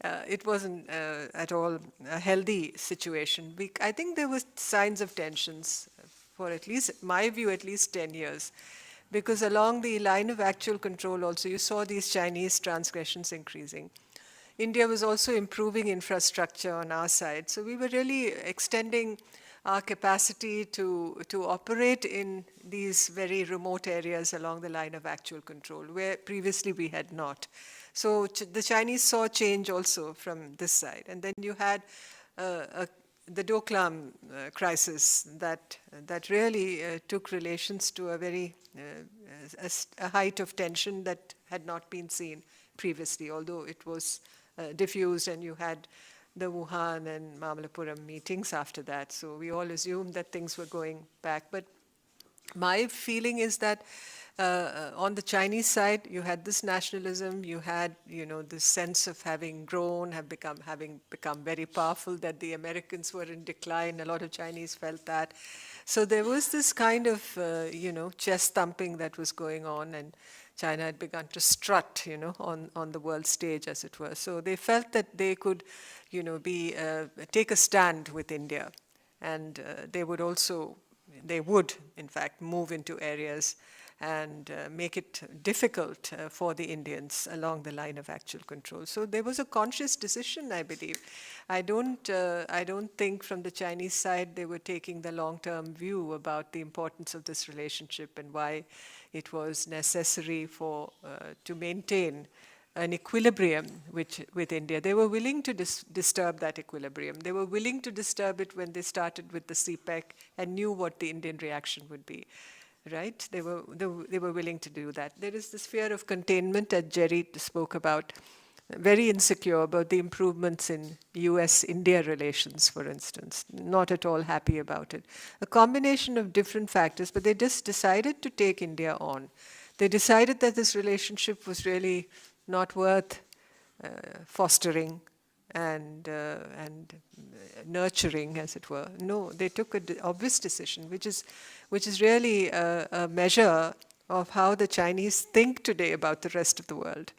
It wasn't at all a healthy situation. I think there were signs of tensions for at least, my view, at least 10 years. Because along the line of actual control also, you saw these Chinese transgressions increasing. India was also improving infrastructure on our side. So we were really extending our capacity to operate in these very remote areas along the line of actual control, where previously we had not. So the Chinese saw change also from this side. And then you had the Doklam crisis that really took relations to a very a height of tension that had not been seen previously, although it was diffused, and you had the Wuhan and Mamallapuram meetings after that. So we all assumed that things were going back. But my feeling is that on the Chinese side, you had this nationalism, you had, this sense of having grown, having become very powerful, that the Americans were in decline. A lot of Chinese felt that. So there was this kind of, chest thumping that was going on, and China had begun to strut, on the world stage, as it were. So they felt that they could, take a stand with India, and they would, in fact, move into areas and make it difficult for the Indians along the line of actual control. So there was a conscious decision, I believe. I don't think from the Chinese side they were taking the long-term view about the importance of this relationship and why it was necessary to maintain an equilibrium with India. They were willing to disturb that equilibrium. They were willing to disturb it when they started with the CPEC and knew what the Indian reaction would be. Right? They were willing to do that. There is this fear of containment that Jerry spoke about, very insecure about the improvements in US-India relations, for instance, not at all happy about it. A combination of different factors, but they just decided to take India on. They decided that this relationship was really not worth fostering and nurturing, as it were. No, they took an obvious decision, which is really a measure of how the Chinese think today about the rest of the world.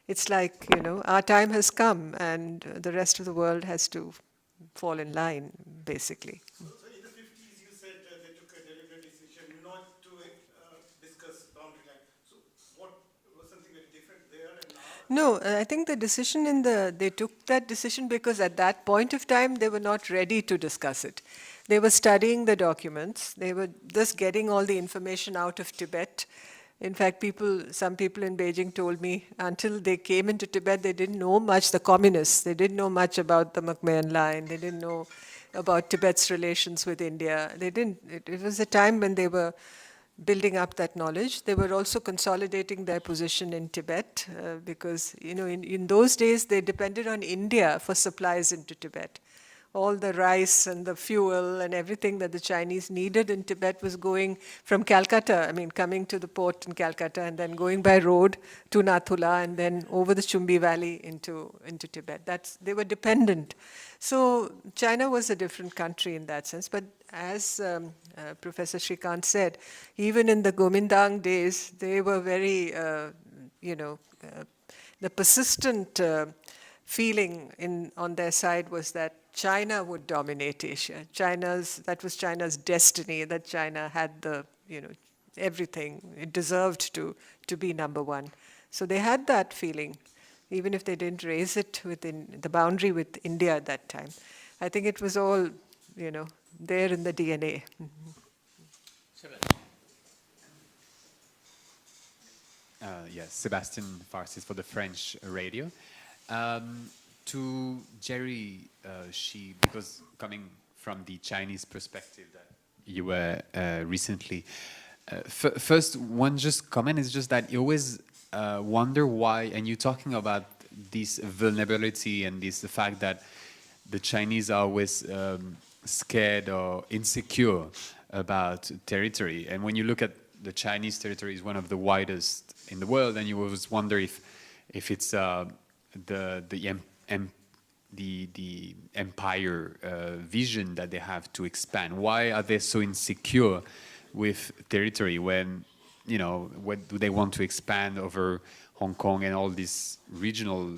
It's like, our time has come, and the rest of the world has to fall in line, basically. So in the 50s, you said they took a deliberate decision No, I think the decision they took that decision because at that point of time they were not ready to discuss it. They were studying the documents. They were just getting all the information out of Tibet. In fact, some people in Beijing told me until they came into Tibet, they didn't know much, the communists, they didn't know much about the McMahon line. They didn't know about Tibet's relations with India. They didn't, it was a time when they were building up that knowledge. They were also consolidating their position in Tibet because, in those days they depended on India for supplies into Tibet. All the rice and the fuel and everything that the Chinese needed in Tibet was going from Calcutta, coming to the port in Calcutta and then going by road to Nathula and then over the Chumbi Valley into Tibet. They were dependent. So China was a different country in that sense. But as Professor Shrikant said, even in the Gomindang days, they were very, the persistent feeling on their side was that China would dominate Asia. That was China's destiny, that China had everything. It deserved to be number one. So they had that feeling, even if they didn't raise it within the boundary with India at that time. I think it was all, there in the DNA. Yes, Sebastian Farsis for the French radio. To Jerry, because coming from the Chinese perspective that you were recently, first one just comment is just that you always wonder why, and you're talking about this vulnerability and the fact that the Chinese are always scared or insecure about territory. And when you look at the Chinese territory, is one of the widest in the world, and you always wonder if it's the empire vision that they have to expand. Why are they so insecure with territory when, what do they want to expand over Hong Kong and all these regional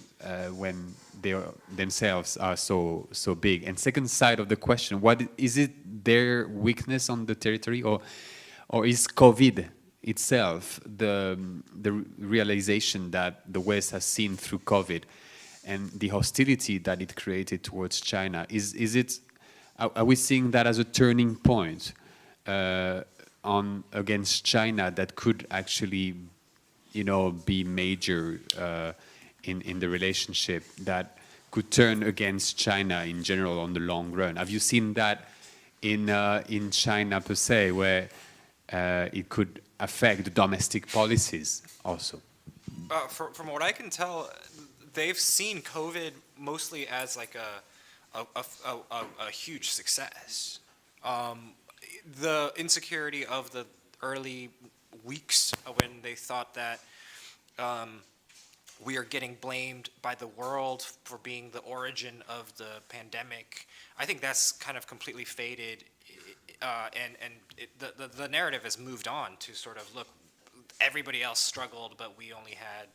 when they themselves are so big? And second side of the question, what is it their weakness on the territory, or is COVID itself the realization that the West has seen through COVID and the hostility that it created towards China? Are we seeing that as a turning point against China that could actually, be major in the relationship, that could turn against China in general on the long run? Have you seen that in China per se, where it could affect the domestic policies also? From what I can tell, they've seen COVID mostly as like a huge success. The insecurity of the early weeks when they thought that we are getting blamed by the world for being the origin of the pandemic, I think that's kind of completely faded, the narrative has moved on to sort of, look, everybody else struggled, but we only had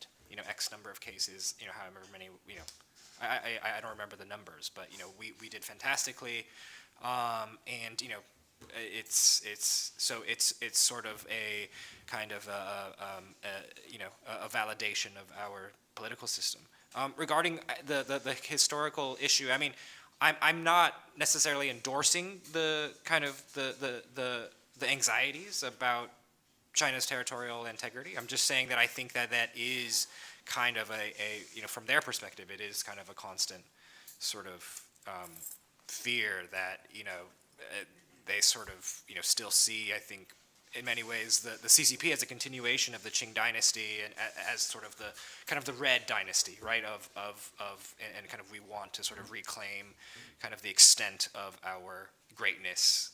X number of cases, however many, I don't remember the numbers, but we did fantastically, and it's sort of a kind of a validation of our political system. Regarding the historical issue, I'm not necessarily endorsing the kind of the anxieties about China's territorial integrity. I'm just saying that I think that is kind of from their perspective, it is kind of a constant sort of fear that they sort of still see, I think, in many ways the CCP as a continuation of the Qing dynasty and as sort of the red dynasty, right? And kind of we want to sort of reclaim kind of the extent of our greatness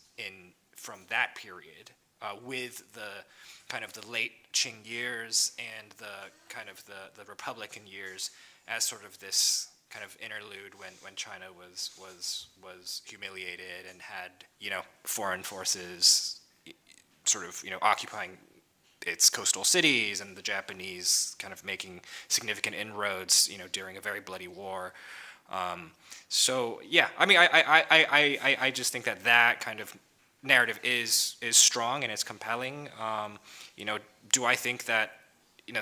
from that period. With the kind of the late Qing years and the kind of the Republican years as sort of this kind of interlude when China was humiliated and had foreign forces sort of occupying its coastal cities, and the Japanese kind of making significant inroads during a very bloody war. So yeah, I just think that kind of narrative is strong and it's compelling. Do I think that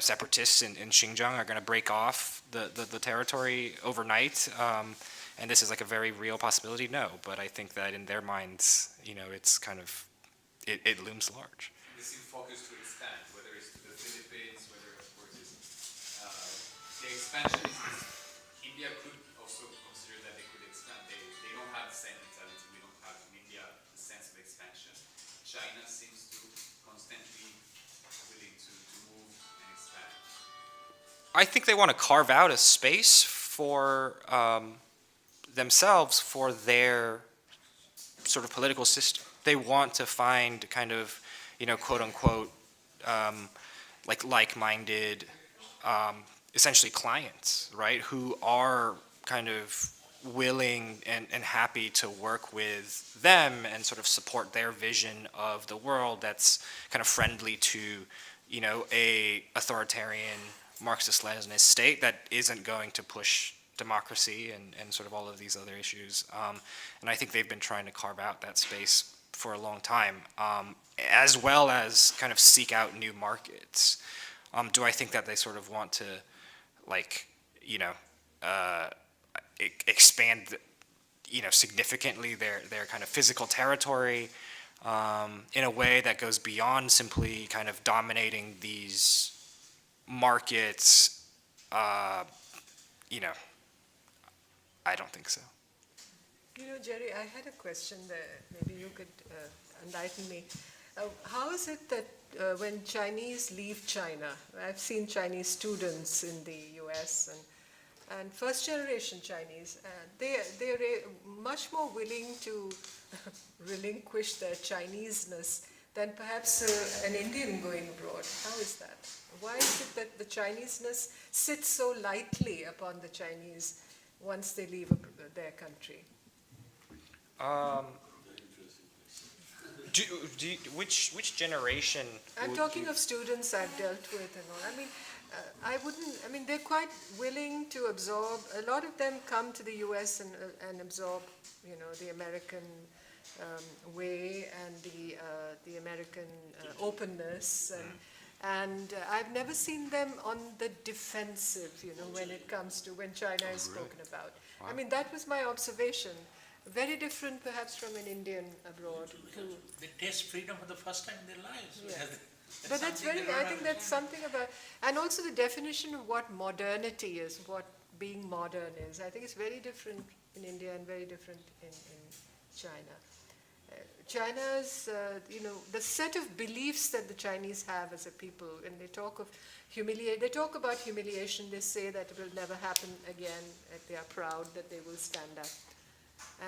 separatists in Xinjiang are going to break off the territory overnight, and this is like a very real possibility. No, but I think that in their minds, it's kind of it looms large. They seem focused to expand, whether it's to the Philippines, whether of course it's the expansion is. India could also consider that they could expand. They don't have the same mentality. We don't have in India the sense of expansion. China seems to constantly willing to move and expand. I think they want to carve out a space for themselves for their sort of political system. They want to find kind of, quote unquote, like-minded, essentially clients, right, who are kind of willing and happy to work with them and sort of support their vision of the world that's kind of friendly to, a authoritarian Marxist-Leninist state that isn't going to push democracy and sort of all of these other issues. And I think they've been trying to carve out that space for a long time, as well as kind of seek out new markets. Do I think that they sort of want to, expand, significantly their kind of physical territory in a way that goes beyond simply kind of dominating these markets? I don't think so. Jerry, I had a question there. Maybe you could enlighten me. How is it that when Chinese leave China, I've seen Chinese students in the US and first generation Chinese, they're much more willing to relinquish their Chineseness than perhaps an Indian going abroad. How is that? Why is it that the Chineseness sits so lightly upon the Chinese once they leave their country? Which generation? I'm talking of students I've dealt with and all. They're quite willing to absorb. A lot of them come to the US and absorb, the American way and the American openness. And I've never seen them on the defensive, when China is spoken about. Wow. I mean, that was my observation. Very different, perhaps, from an Indian abroad. They taste freedom for the first time in their lives. Yeah. But that's I think that's something about, and also the definition of what modernity is, what being modern is. I think it's very different in India and very different in China. China's, the set of beliefs that the Chinese have as a people, and they talk about humiliation, they say that it will never happen again, that they are proud that they will stand up.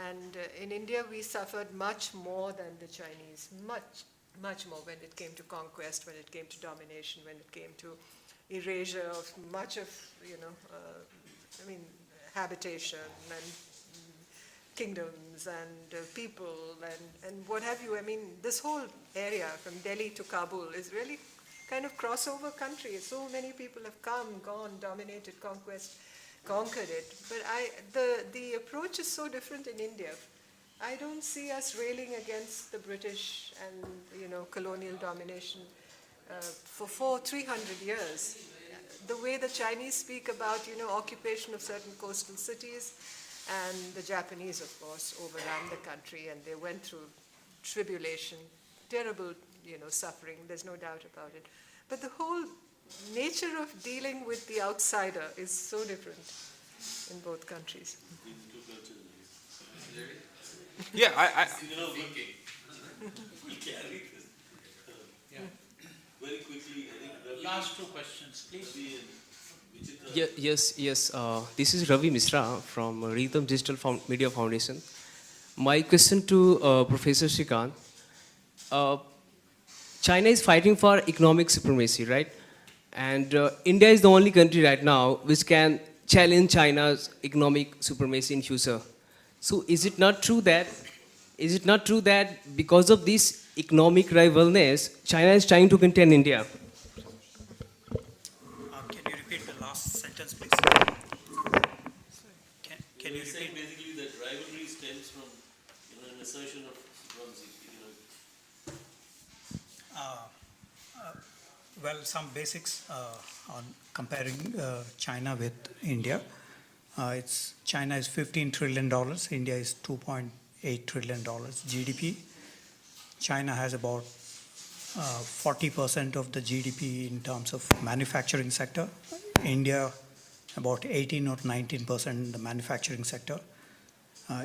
And in India, we suffered much more than the Chinese, much more when it came to conquest, when it came to domination, when it came to erasure of much of, habitation and kingdoms and people and what have you. I mean, this whole area from Delhi to Kabul is really kind of crossover country. So many people have come, gone, dominated, conquered it. But the approach is so different in India. I don't see us railing against the British and, colonial domination for 300 years. The way the Chinese speak about, occupation of certain coastal cities, and the Japanese, of course, overran the country, and they went through tribulation, terrible, suffering, there's no doubt about it. But the whole nature of dealing with the outsider is so different in both countries. Yeah, I Very quickly, I think Last two questions, please. Yes. This is Ravi Misra from Rhythm Digital Media Foundation. My question to Professor Shrikant. China is fighting for economic supremacy, right? And India is the only country right now which can challenge China's economic supremacy in future. So is it not true that because of this economic rivalness, China is trying to contain India? Can you repeat the last sentence, please? Can you saying repeat? basically that rivalry stems from an assertion of supremacy. Well, some basics on comparing China with India. China is $15 trillion, India is $2.8 trillion GDP. China has about 40% of the GDP in terms of manufacturing sector. India about 18 or 19% in the manufacturing sector.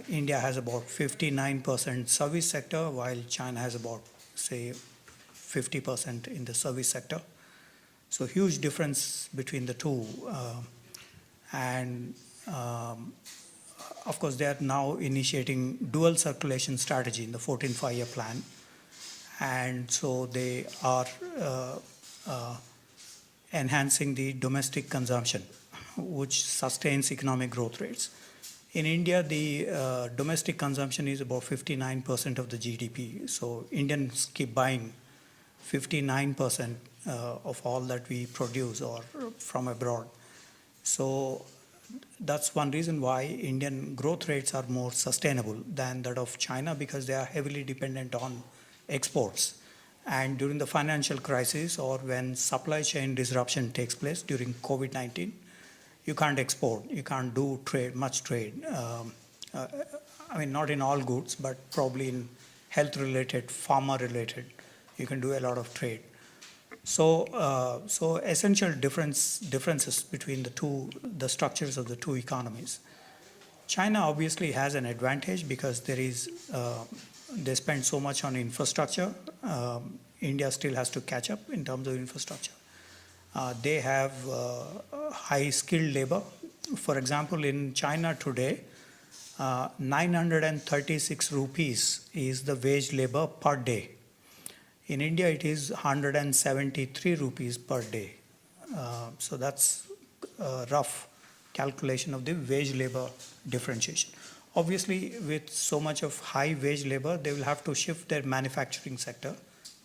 India has about 59% service sector, while China has about, say, 50% in the service sector. So huge difference between the two. And of course, they are now initiating dual circulation strategy in the 14th five-year plan. And so they are enhancing the domestic consumption, which sustains economic growth rates. In India, the domestic consumption is about 59% of the GDP. So Indians keep buying 59% of all that we produce or from abroad. So that's one reason why Indian growth rates are more sustainable than that of China, because they are heavily dependent on exports. And during the financial crisis or when supply chain disruption takes place during COVID-19, you can't export, you can't do trade, much trade. I mean, not in all goods, but probably in health-related, pharma-related, you can do a lot of trade. So, essential differences between the structures of the two economies. China obviously has an advantage because they spend so much on infrastructure. India still has to catch up in terms of infrastructure. They have high skilled labor. For example, in China today, 936 rupees is the wage labor per day. In India, it is 173 rupees per day. So that's a rough calculation of the wage labor differentiation. Obviously, with so much of high wage labor, they will have to shift their manufacturing sector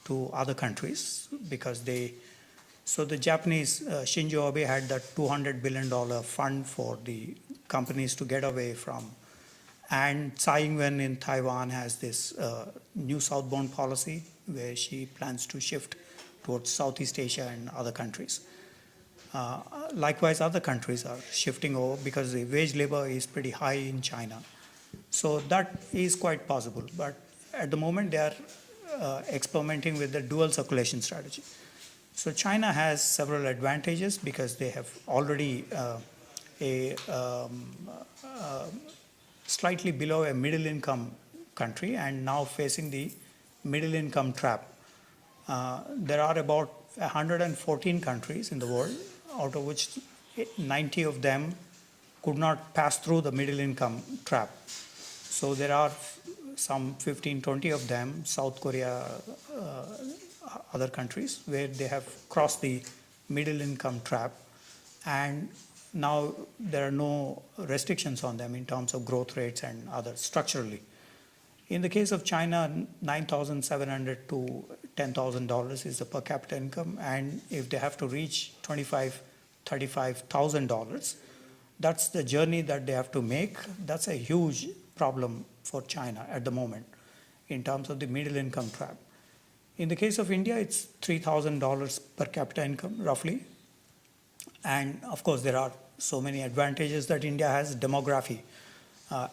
to other countries because so the Japanese, Shinzo Abe had that $200 billion fund for the companies to get away from. And Tsai Ing-wen in Taiwan has this new southbound policy where she plans to shift towards Southeast Asia and other countries. Likewise, other countries are shifting over because the wage labor is pretty high in China. So that is quite possible. But at the moment, they are experimenting with the dual circulation strategy. So China has several advantages because they have already slightly below a middle income country and now facing the middle income trap. There are about 114 countries in the world, out of which 90 of them could not pass through the middle income trap. So there are some 15, 20 of them, South Korea, other countries, where they have crossed the middle income trap. And now there are no restrictions on them in terms of growth rates and others structurally. In the case of China, $9,700 to $10,000 is the per capita income, and if they have to reach $25,000, $35,000, that's the journey that they have to make. That's a huge problem for China at the moment in terms of the middle income trap. In the case of India, it's $3,000 per capita income, roughly. And of course, there are so many advantages that India has. Demography.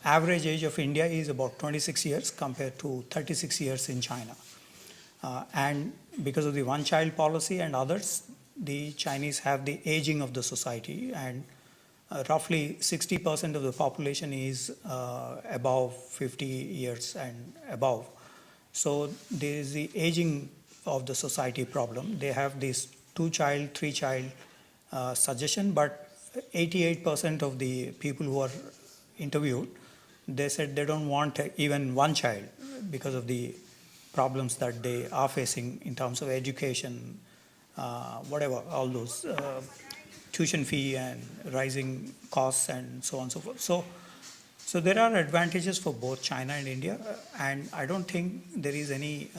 Average age of India is about 26 years compared to 36 years in China. And because of the one-child policy and others, the Chinese have the aging of the society, and roughly 60% of the population is above 50 years and above. So there is the aging of the society problem. They have this two-child, three-child suggestion, but 88% of the people who are interviewed, they said they don't want even one child because of the problems that they are facing in terms of education, whatever, all those tuition fee and rising costs and so on and so forth. So there are advantages for both China and India, and I don't think there is any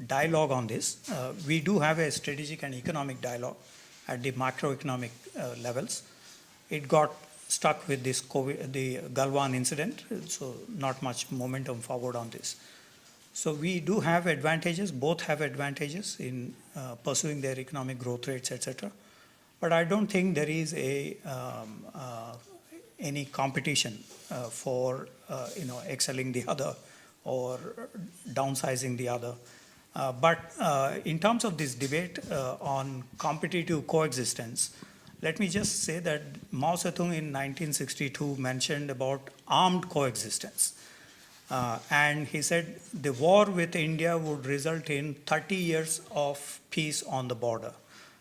dialogue on this. We do have a strategic and economic dialogue at the macroeconomic levels. It got stuck with this the Galwan incident, so not much momentum forward on this. So we do have advantages, both have advantages in pursuing their economic growth rates, etc. But I don't think there is any competition for excelling the other or downsizing the other. But in terms of this debate on competitive coexistence, let me just say that Mao Zedong in 1962 mentioned about armed coexistence. And he said the war with India would result in 30 years of peace on the border.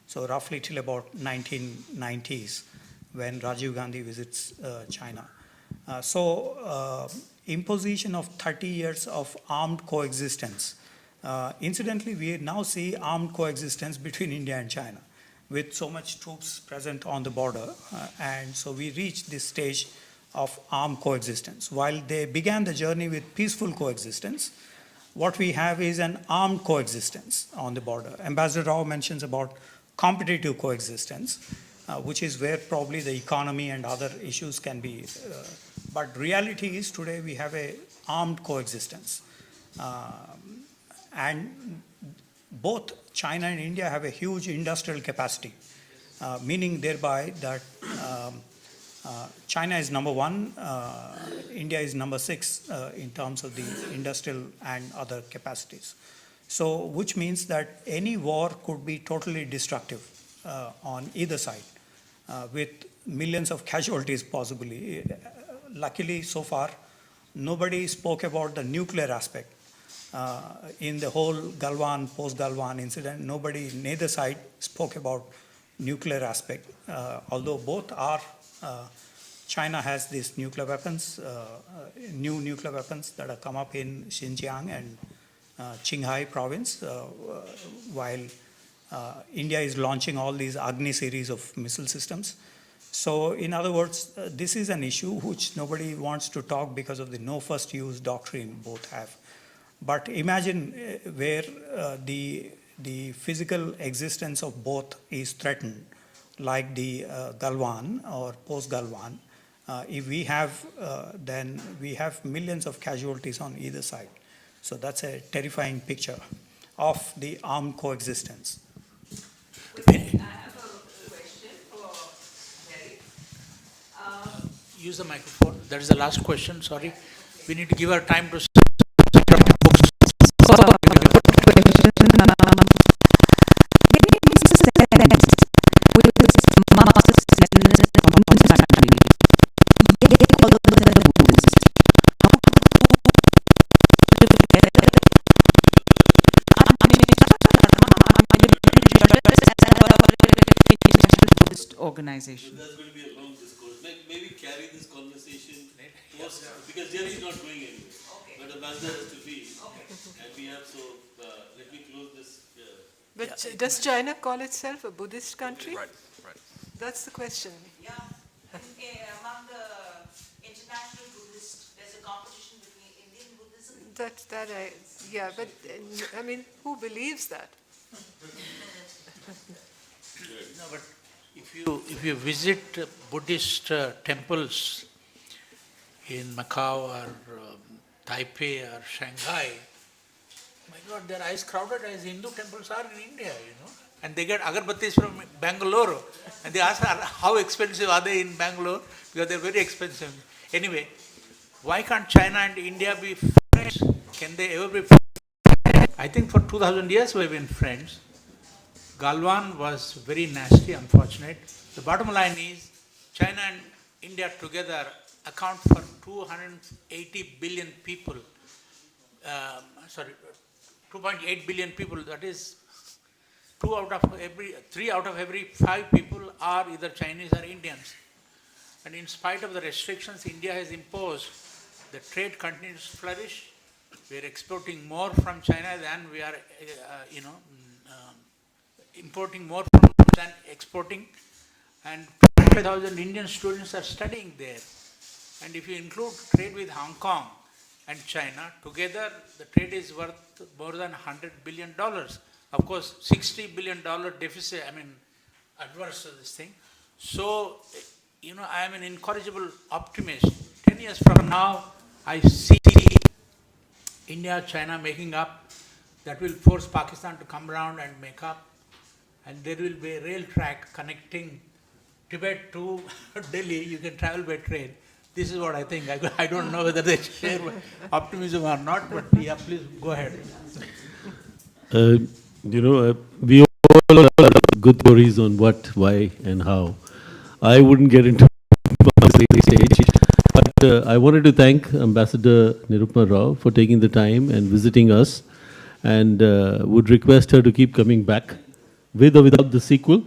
So roughly till about 1990s when Rajiv Gandhi visits China. Imposition of 30 years of armed coexistence. Incidentally, we now see armed coexistence between India and China with so much troops present on the border. And so we reached this stage of armed coexistence. While they began the journey with peaceful coexistence, what we have is an armed coexistence on the border. Ambassador Rao mentions about competitive coexistence, which is where probably the economy and other issues can be. But reality is today we have a armed coexistence. And both China and India have a huge industrial capacity, meaning thereby that China is number one, India is number 6 in terms of the industrial and other capacities. So, which means that any war could be totally destructive on either side, with millions of casualties possibly. Luckily, so far, nobody spoke about the nuclear aspect. In the whole Galwan, post-Galwan incident, nobody, neither side spoke about nuclear aspect, although both are, China has these nuclear weapons, new nuclear weapons that have come up in Xinjiang and Qinghai province, while India is launching all these Agni series of missile systems. So in other words, this is an issue which nobody wants to talk because of the no first use doctrine both have. But imagine where the physical existence of both is threatened, like the Galwan or post-Galwan. If we have, then we have millions of casualties on either side. So that's a terrifying picture of the armed coexistence. I have a question for Mary. Use the microphone. That is the last question. Sorry. We need to give our time to. Organization. That's going to be a long discourse. Maybe carry this conversation post, because Jerry is not going anywhere. But the ambassador has to leave. And we have, so let me close this. But does China call itself a Buddhist country? Right. That's the question. Yeah. Among the international Buddhists, there's a competition between Indian Buddhism. Yeah, but I mean, who believes that? No, but if you visit Buddhist temples in Macau or Taipei or Shanghai, my God, they're as crowded as Hindu temples are in India, And they get agarbattis from Bangalore, and they ask how expensive are they in Bangalore, because they're very expensive. Anyway, why can't China and India be friends? Can they ever be friends? I think for 2000 years we've been friends. Galwan was very nasty, unfortunate. The bottom line is China and India together account for 280 billion people. 2.8 billion people. That is 3 out of every 5 people are either Chinese or Indians. And in spite of the restrictions India has imposed, the trade continues to flourish. We are exporting more from China than we are, importing more from than exporting, and 25,000 Indian students are studying there. And if you include trade with Hong Kong and China, together the trade is worth more than $100 billion. Of course, $60 billion deficit, adverse to this thing. So, I am an incorrigible optimist. 10 years from now, I see India, China making up, that will force Pakistan to come around and make up, and there will be a rail track connecting Tibet to Delhi. You can travel by train. This is what I think. I don't know whether they share my optimism or not, but yeah, please go ahead. We all have good theories on what, why, and how. I wouldn't get into stage, but I wanted to thank Ambassador Nirupama Rao for taking the time and visiting us, and would request her to keep coming back with or without the sequel.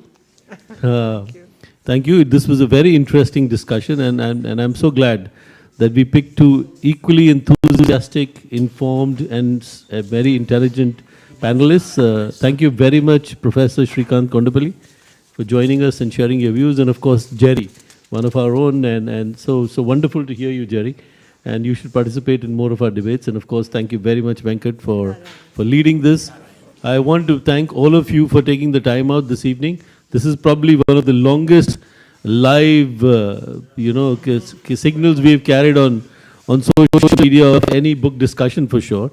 Thank you. This was a very interesting discussion, and I'm so glad that we picked two equally enthusiastic, informed, and very intelligent panelists. Thank you very much, Professor Shrikant Kondapalli, for joining us and sharing your views, and of course, Jerry, one of our own, and so wonderful to hear you, Jerry. And you should participate in more of our debates. And of course, thank you very much, Venkat, for leading this. I want to thank all of you for taking the time out this evening. This is probably one of the longest live, signals we've carried on social media of any book discussion for sure.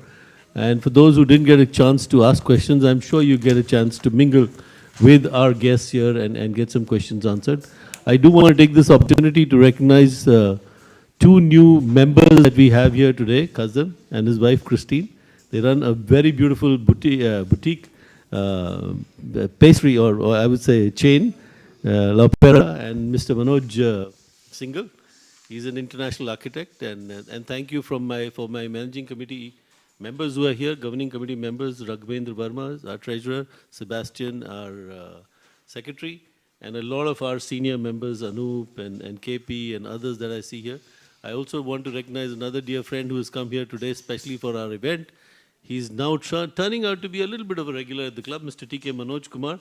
And for those who didn't get a chance to ask questions, I'm sure you get a chance to mingle with our guests here and get some questions answered. I do want to take this opportunity to recognize two new members that we have here today, Kazan and his wife Christine. They run a very beautiful boutique pastry, or I would say chain, La Opera, and Mr. Manoj Singhal. He's an international architect, and thank you for my managing committee members who are here, governing committee members, Raghvendra Verma, our treasurer, Sebastian, our secretary, and a lot of our senior members, Anup and KP and others that I see here. I also want to recognize another dear friend who has come here today, especially for our event. He's now turning out to be a little bit of a regular at the club, Mr. T.K. Manoj Kumar.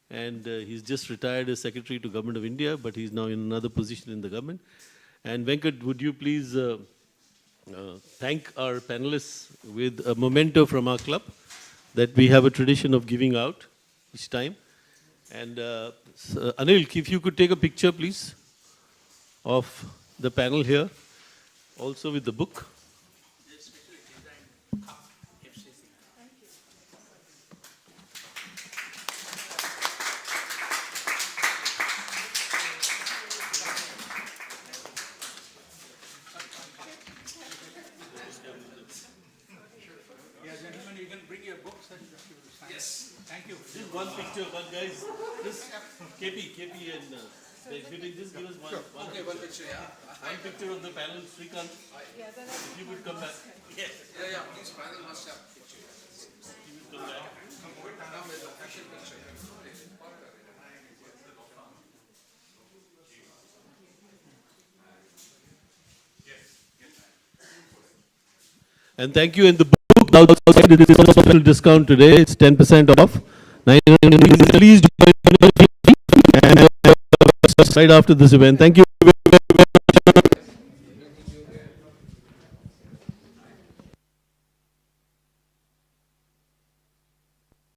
And he's just retired as Secretary to Government of India, but he's now in another position in the government. And Venkat, would you please thank our panelists with a memento from our club that we have a tradition of giving out each time. And Anil, if you could take a picture, please, of the panel here, also with the book. One picture, one guys. This KP and just give us one. Okay, one picture, yeah. One picture of the panel, Shrikant. If you would come back. Yeah, please, panel must have pictures. You would come back. Now with the official picture. And thank you. And the book outside, it is on special discount today. It's 10% off. Please join and right after this event. Thank you.